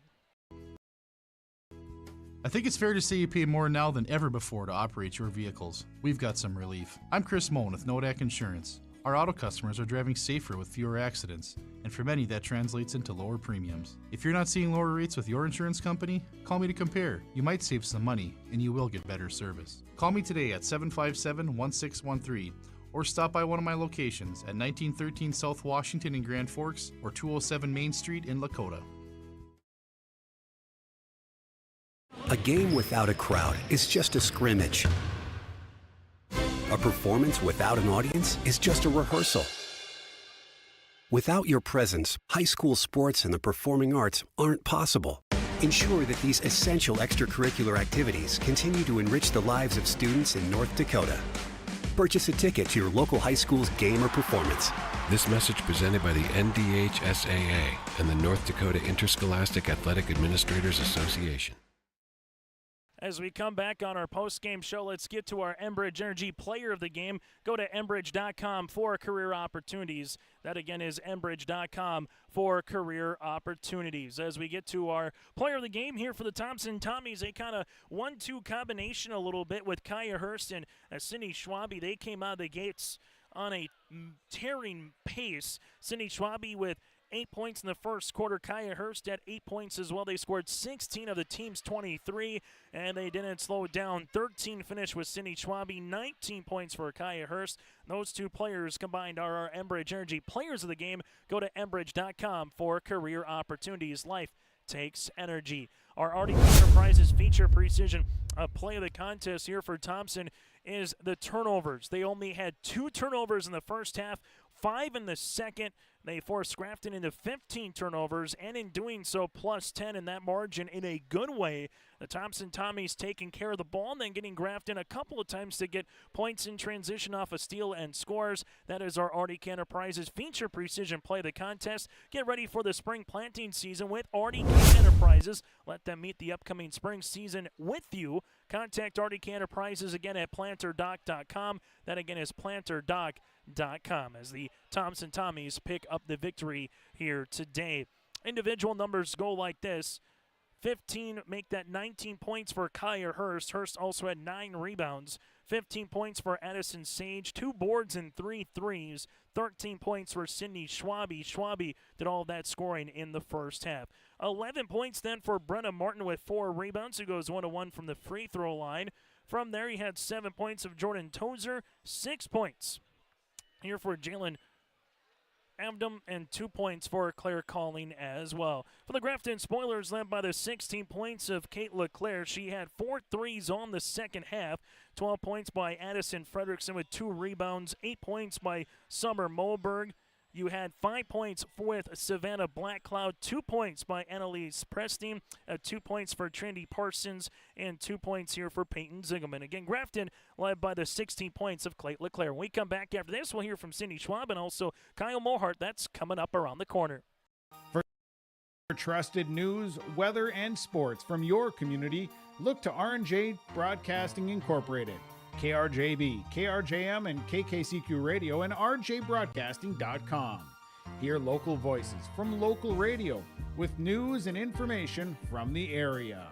I think it's fair to say you pay more now than ever before to operate your vehicles. We've got some relief. I'm Chris Moen with Nodak Insurance. Our auto customers are driving safer with fewer accidents, and for many that translates into lower premiums. If you're not seeing lower rates with your insurance company, call me to compare. You might save some money, and you will get better service. Call me today at 757-1613, or stop by one of my locations at 1913 South Washington in Grand Forks or 207 Main Street in Dakota. A game without a crowd is just a scrimmage. A performance without an audience is just a rehearsal. Without your presence, high school sports and the performing arts aren't possible. Ensure that these essential extracurricular activities continue to enrich the lives of students in North Dakota. Purchase a ticket to your local high school's game or performance. This message presented by the NDHSAA and the North Dakota Interscholastic Athletic Administrators Association. As we come back on our post-game show, let's get to our Enbridge Energy Player of the Game. Go to Enbridge.com for career opportunities. That, again, is Enbridge.com for career opportunities. As we get to our Player of the Game here for the Thompson Tommies, a kind of 1-2 combination a little bit with Kaya Hurst and Cindy Schwabe. They came out of the gates on a tearing pace. Cindy Schwabe with 8 points in the first quarter. Kaya Hurst at 8 points as well. They scored 16 of the team's 23, and they didn't slow it down. 13 finish with Cindy Schwabe, 19 points for Kaya Hurst. Those two players combined are our Enbridge Energy Players of the Game. Go to Enbridge.com for career opportunities. Life takes energy. Our Arctic Enterprises feature precision play of the contest here for Thompson is the turnovers. They only had 2 turnovers in the first half, 5 in the second. They forced Grafton into 15 turnovers, and in doing so, plus 10 in that margin in a good way. The Thompson Tommies taking care of the ball and then getting Grafton a couple of times to get points in transition off a steal and scores. That is our Arctic Enterprises feature precision play of the contest. Get ready for the spring planting season with Arctic Enterprises. Let them meet the upcoming spring season with you. Contact Arctic Enterprises again at planterdoc.com. That again is planterdoc.com as the Thompson Tommies pick up the victory here today. Individual numbers go like this. 15 make that 19 points for Kaya Hurst. Hurst also had 9 rebounds. 15 points for Addison Sage, 2 boards and 3 threes. 13 points for Cindy Schwabe. Schwabe did all of that scoring in the first half. 11 points then for Brenna Martin with 4 rebounds, who goes 1-1 from the free throw line. From there, he had 7 points of Jordan Tozer, 6 points here for Jalen Abdom, and 2 points for Claire Calling as well. For the Grafton Spoilers, led by the 16 points of Kate LeClaire. She had 4 threes on the second half. 12 points by Addison Fredrickson with 2 rebounds. 8 points by Summer Moberg. You had 5 points with Savannah Blackcloud, 2 points by Annalise Preston, 2 points for Trinity Parsons, and 2 points here for Peyton Zigelman. Again, Grafton led by the 16 points of Clayton LeClaire. When we come back after this, we'll hear from Cindy Schwab and also Kyle Mohart. That's coming up around the corner. For trusted news, weather, and sports from your community, look to R&J Broadcasting Incorporated. KRJB, KRJM, and KKCQ Radio, and RJBroadcasting.com. Hear local voices from local radio with news and information from the area.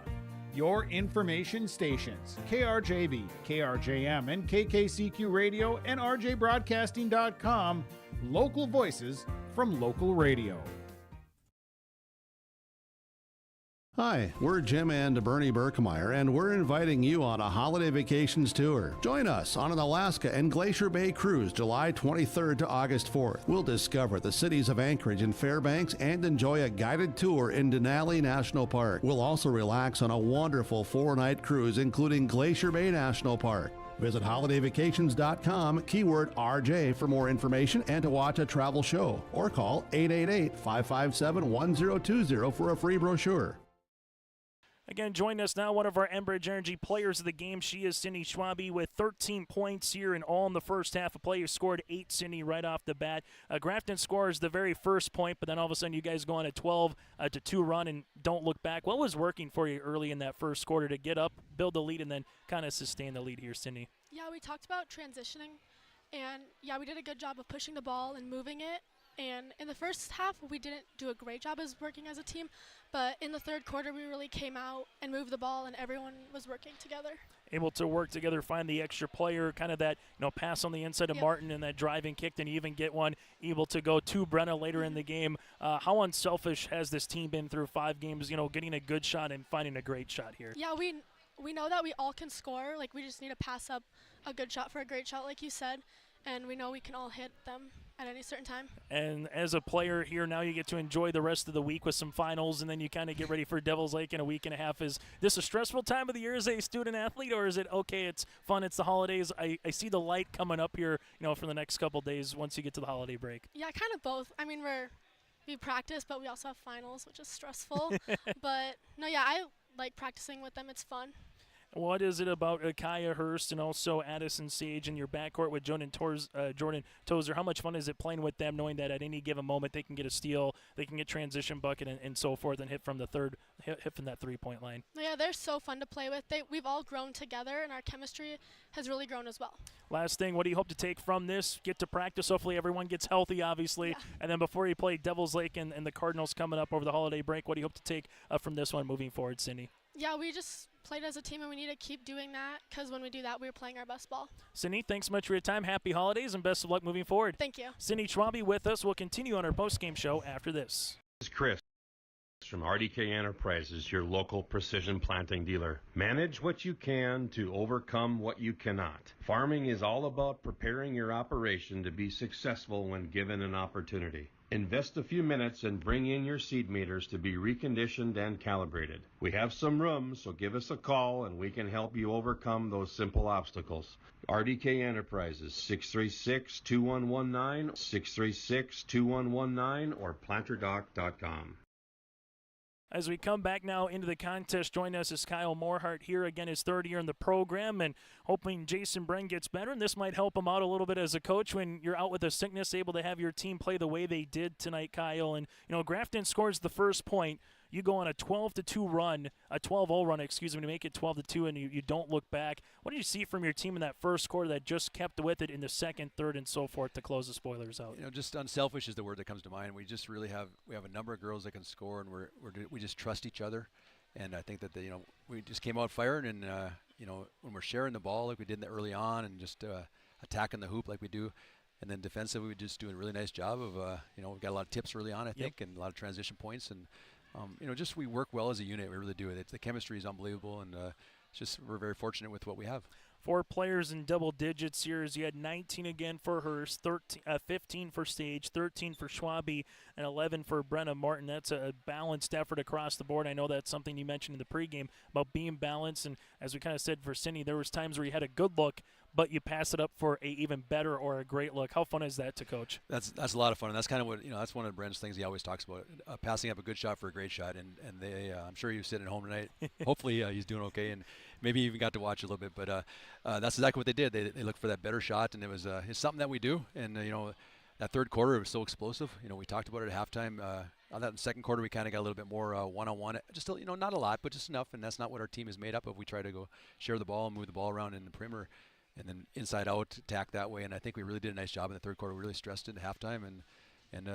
Your information stations, KRJB, KRJM, and KKCQ Radio and RJBroadcasting.com, local voices from local radio. Hi, we're Jim and Bernie Berkemeyer, and we're inviting you on a holiday vacations tour. Join us on an Alaska and Glacier Bay cruise July 23rd to August 4th. We'll discover the cities of Anchorage and Fairbanks and enjoy a guided tour in Denali National Park. We'll also relax on a wonderful 4-night cruise including Glacier Bay National Park. Visit holidayvacations.com, keyword RJ for more information and to watch a travel show, or call 888-557-1020 for a free brochure. Again, join us now, one of our Enbridge Energy players of the game. She is Cindy Schwabe with 13 points here and all in the first half. A player scored 8, Cindy, right off the bat. Grafton scores the very first point, but then all of a sudden you guys go on a 12-2 run and don't look back. What was working for you early in that first quarter to get up, build the lead, and then kind of sustain the lead here, Cindy? Yeah, we talked about transitioning, and yeah, we did a good job of pushing the ball and moving it. And in the first half, we didn't do a great job as working as a team, but in the third quarter, we really came out and moved the ball, and everyone was working together. Able to work together, find the extra player, kind of that pass on the inside of Martin and that driving kick, and even get one, able to go to Brenna later in the game. How unselfish has this team been through 5 games, getting a good shot and finding a great shot here? Yeah, we know that we all can score. Like, we just need to pass up a good shot for a great shot, like you said, and we know we can all hit them at any certain time. And as a player here, now you get to enjoy the rest of the week with some finals, and then you kind of get ready for Devil's Lake in a week and a half. Is this a stressful time of the year as a student athlete, or is it okay, it's fun, it's the holidays? I see the light coming up here, for the next couple days once you get to the holiday break. Yeah, kind of both. I mean, we practice, but we also have finals, which is stressful. But no, yeah, I like practicing with them. It's fun. What is it about Kaya Hurst and also Addison Sage in your backcourt with Jordan Tozer? How much fun is it playing with them, knowing that at any given moment they can get a steal, they can get transition bucket and so forth, and hit from that 3-point line? Yeah, they're so fun to play with. We've all grown together, and our chemistry has really grown as well. Last thing, what do you hope to take from this? Get to practice. Hopefully everyone gets healthy, obviously. Yeah. And then before you play Devil's Lake and the Cardinals coming up over the holiday break, what do you hope to take from this one moving forward, Cindy? Yeah, we just played as a team, and we need to keep doing that because when we do that, we're playing our best ball. Cindy, thanks so much for your time. Happy holidays and best of luck moving forward. Thank you. Cindy Schwabe with us. We'll continue on our post-game show after this. This is Chris from RDK Enterprises, your local precision planting dealer. Manage what you can to overcome what you cannot. Farming is all about preparing your operation to be successful when given an opportunity. Invest a few minutes and bring in your seed meters to be reconditioned and calibrated. We have some room, so give us a call and we can help you overcome those simple obstacles. RDK Enterprises, 636-2119, 636-2119, or planterdoc.com. As we come back now into the contest, join us is Kyle Morhart here again, his third year in the program, and hoping Jason Bren gets better, and this might help him out a little bit as a coach when you're out with a sickness, able to have your team play the way they did tonight, Kyle. And, Grafton scores the first point. You go on a 12-2 run, a 12-0 run, to make it 12-2, and you don't look back. What did you see from your team in that first quarter that just kept with it in the second, third, and so forth to close the spoilers out? Just unselfish is the word that comes to mind. We just really have a number of girls that can score, and we just trust each other. And I think that we just came out firing, and when we're sharing the ball like we did early on, and just attacking the hoop like we do. And then defensively, we just doing a really nice job of we've got a lot of tips early on, I think, and a lot of transition points, and just we work well as a unit. We really do. The chemistry is unbelievable, and we're very fortunate with what we have. 4 players in double digits here as you had 19 again for Hurst, 15 for Sage, 13 for Schwabe, and 11 for Brenna Martin. That's a balanced effort across the board. I know that's something you mentioned in the pregame about being balanced, and as we kind of said for Cindy, there was times where you had a good look, but you pass it up for a even better or a great look. How fun is that to coach? That's a lot of fun, and that's kind of what that's one of Brent's things he always talks about, passing up a good shot for a great shot. And they, I'm sure he was sitting at home tonight. Hopefully he's doing okay, and maybe even got to watch a little bit. But that's exactly what they did. They looked for that better shot, and it's something that we do. And that third quarter it was so explosive. We talked about it at halftime. On that second quarter, we kind of got a little bit more one-on-one. Just not a lot, but just enough. And that's not what our team is made up of. We try to go share the ball and move the ball around in the perimeter, and then inside out attack that way. And I think we really did a nice job in the third quarter. We really stressed it at halftime, and and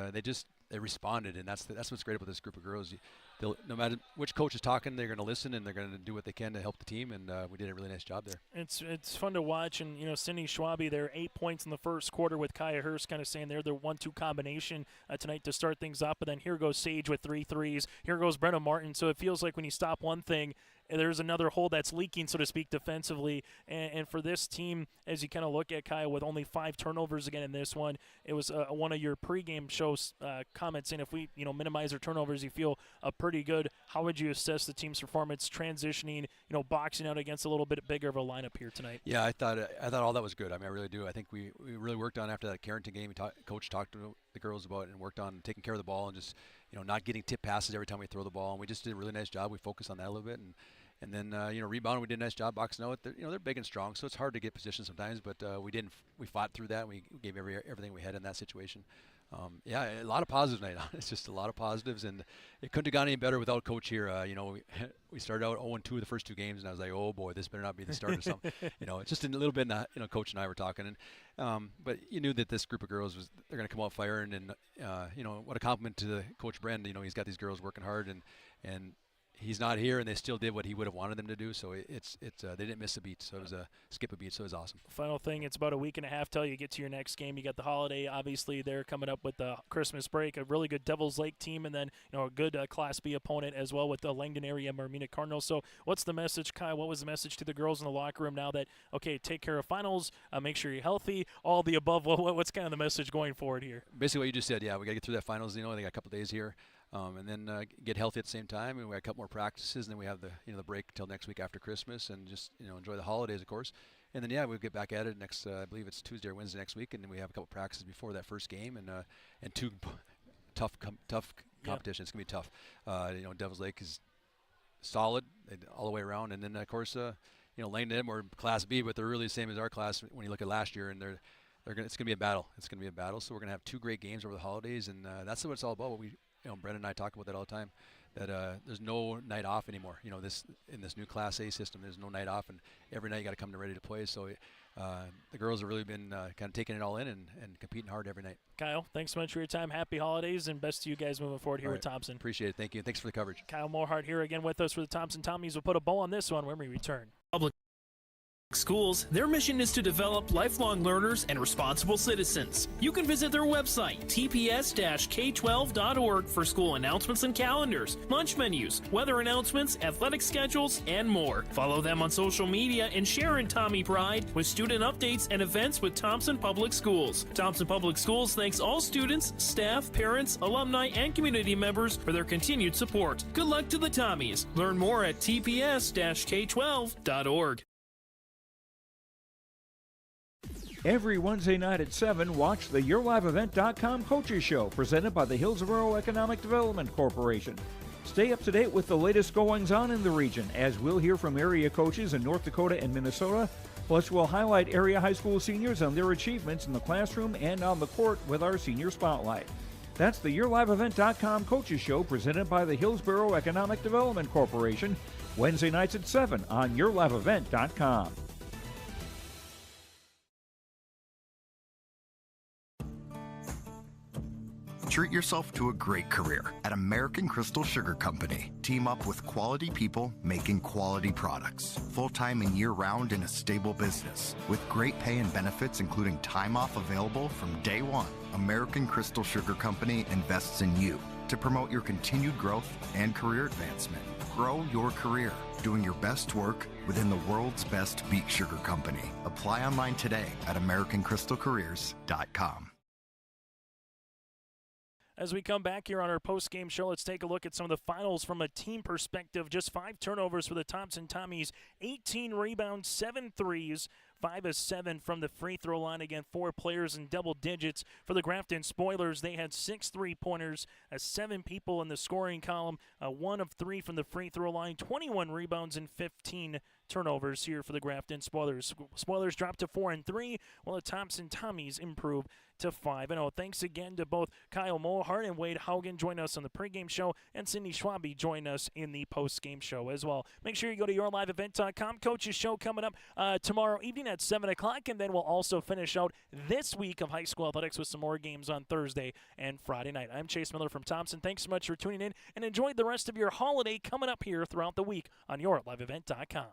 they responded, and that's what's great about this group of girls. No matter which coach is talking, they're going to listen and they're going to do what they can to help the team, and we did a really nice job there. It's fun to watch, and Cindy Schwabe, they're 8 points in the first quarter with Kaya Hurst kind of saying they're their 1-2 combination tonight to start things up, and then here goes Sage with 3 threes, here goes Brenna Martin, so it feels like when you stop one thing, there's another hole that's leaking, so to speak, defensively. And for this team, as you kind of look at Kyle with only 5 turnovers again in this one, it was one of your pregame shows comments saying if we minimize our turnovers, you feel pretty good. How would you assess the team's performance transitioning, boxing out against a little bit bigger of a lineup here tonight? Yeah, I thought all that was good. I mean, I really do. I think we really worked on after that Carrington game. Coach talked to the girls about it and worked on taking care of the ball and just not getting tip passes every time we throw the ball. And we just did a really nice job. We focused on that a little bit and then rebounding, we did a nice job boxing out. They're big and strong, so it's hard to get position sometimes. But we fought through that. And we gave everything we had in that situation. A lot of positives tonight. It's just a lot of positives, and it couldn't have gone any better without Coach here. We started out 0-2 the first 2 games, and I was like, oh boy, this better not be the start of something. It's just a little bit. Coach and I were talking, and but you knew that this group of girls they're going to come out firing, and what a compliment to Coach Brand. He's got these girls working hard, and he's not here, and they still did what he would have wanted them to do. So they didn't miss a beat. So it was skip a beat. So it was awesome. Final thing, it's about a week and a half till you get to your next game. You got the holiday. Obviously, they're coming up with the Christmas break. A really good Devils Lake team, and then a good Class B opponent as well with the Langdon area Marmina Cardinals. So what's the message, Kai? What was the message to the girls in the locker room now that take care of finals, make sure you're healthy, all the above? What's kind of the message going forward here? Basically, what you just said. Yeah, we got to get through that finals. They got a couple days here. And then get healthy at the same time, and we have a couple more practices, and then we have the break till next week after Christmas, and just enjoy the holidays, of course. And then we'll get back at it next. I believe it's Tuesday or Wednesday next week, and then we have a couple practices before that first game, and 2 tough competition. It's gonna be tough. Devils Lake is solid all the way around, and then of course Langdon or Class B, but they're really the same as our class when you look at last year, and it's gonna be a battle. It's gonna be a battle. So we're gonna have 2 great games over the holidays, and that's what it's all about. What we Brendan and I talk about that all the time, that there's no night off anymore. In this new Class A system, there's no night off, and every night you got to come to ready to play. So the girls have really been kind of taking it all in and competing hard every night. Kyle, thanks so much for your time. Happy holidays, and best to you guys moving forward here with Thompson. Appreciate it. Thank you. Thanks for the coverage. Kyle Mohart here again with us for the Thompson Tommies. We'll put a bow on this one when we return. Schools, their mission is to develop lifelong learners and responsible citizens. You can visit their website, tps-k12.org, for school announcements and calendars, lunch menus, weather announcements, athletic schedules, and more. Follow them on social media and share in Tommy Pride with student updates and events with Thompson Public Schools. Thompson Public Schools thanks all students, staff, parents, alumni, and community members for their continued support. Good luck to the Tommies. Learn more at tps-k12.org. Every Wednesday night at 7, watch the YourLiveEvent.com Coaches Show, presented by the Hillsborough Economic Development Corporation. Stay up to date with the latest goings-on in the region, as we'll hear from area coaches in North Dakota and Minnesota. Plus, we'll highlight area high school seniors on their achievements in the classroom and on the court with our Senior Spotlight. That's the YourLiveEvent.com Coaches Show, presented by the Hillsborough Economic Development Corporation, Wednesday nights at 7 on YourLiveEvent.com. Treat yourself to a great career at American Crystal Sugar Company. Team up with quality people making quality products. Full-time and year-round in a stable business. With great pay and benefits, including time off available from day one. American Crystal Sugar Company invests in you to promote your continued growth and career advancement. Grow your career, doing your best work within the world's best beet sugar company. Apply online today at AmericanCrystalCareers.com. As we come back here on our post-game show, let's take a look at some of the finals from a team perspective. Just 5 turnovers for the Thompson Tommies, 18 rebounds, 7 threes, 5 of 7 from the free throw line. Again, 4 players in double digits. For the Grafton Spoilers, they had 6 3-pointers, 7 people in the scoring column, 1 of 3 from the free throw line, 21 rebounds and 15 turnovers here for the Grafton Spoilers. Spoilers dropped to 4-3, while the Thompson Tommies improve to 5-0. Thanks again to both Kyle Mohart and Wade Haugen joining us on the pregame show, and Cindy Schwabe join us in the postgame show as well. Make sure you go to yourliveevent.com. Coach's show coming up tomorrow evening at 7 o'clock, and then we'll also finish out this week of high school athletics with some more games on Thursday and Friday night. I'm Chase Miller from Thompson. Thanks so much for tuning in, and enjoy the rest of your holiday coming up here throughout the week on yourliveevent.com.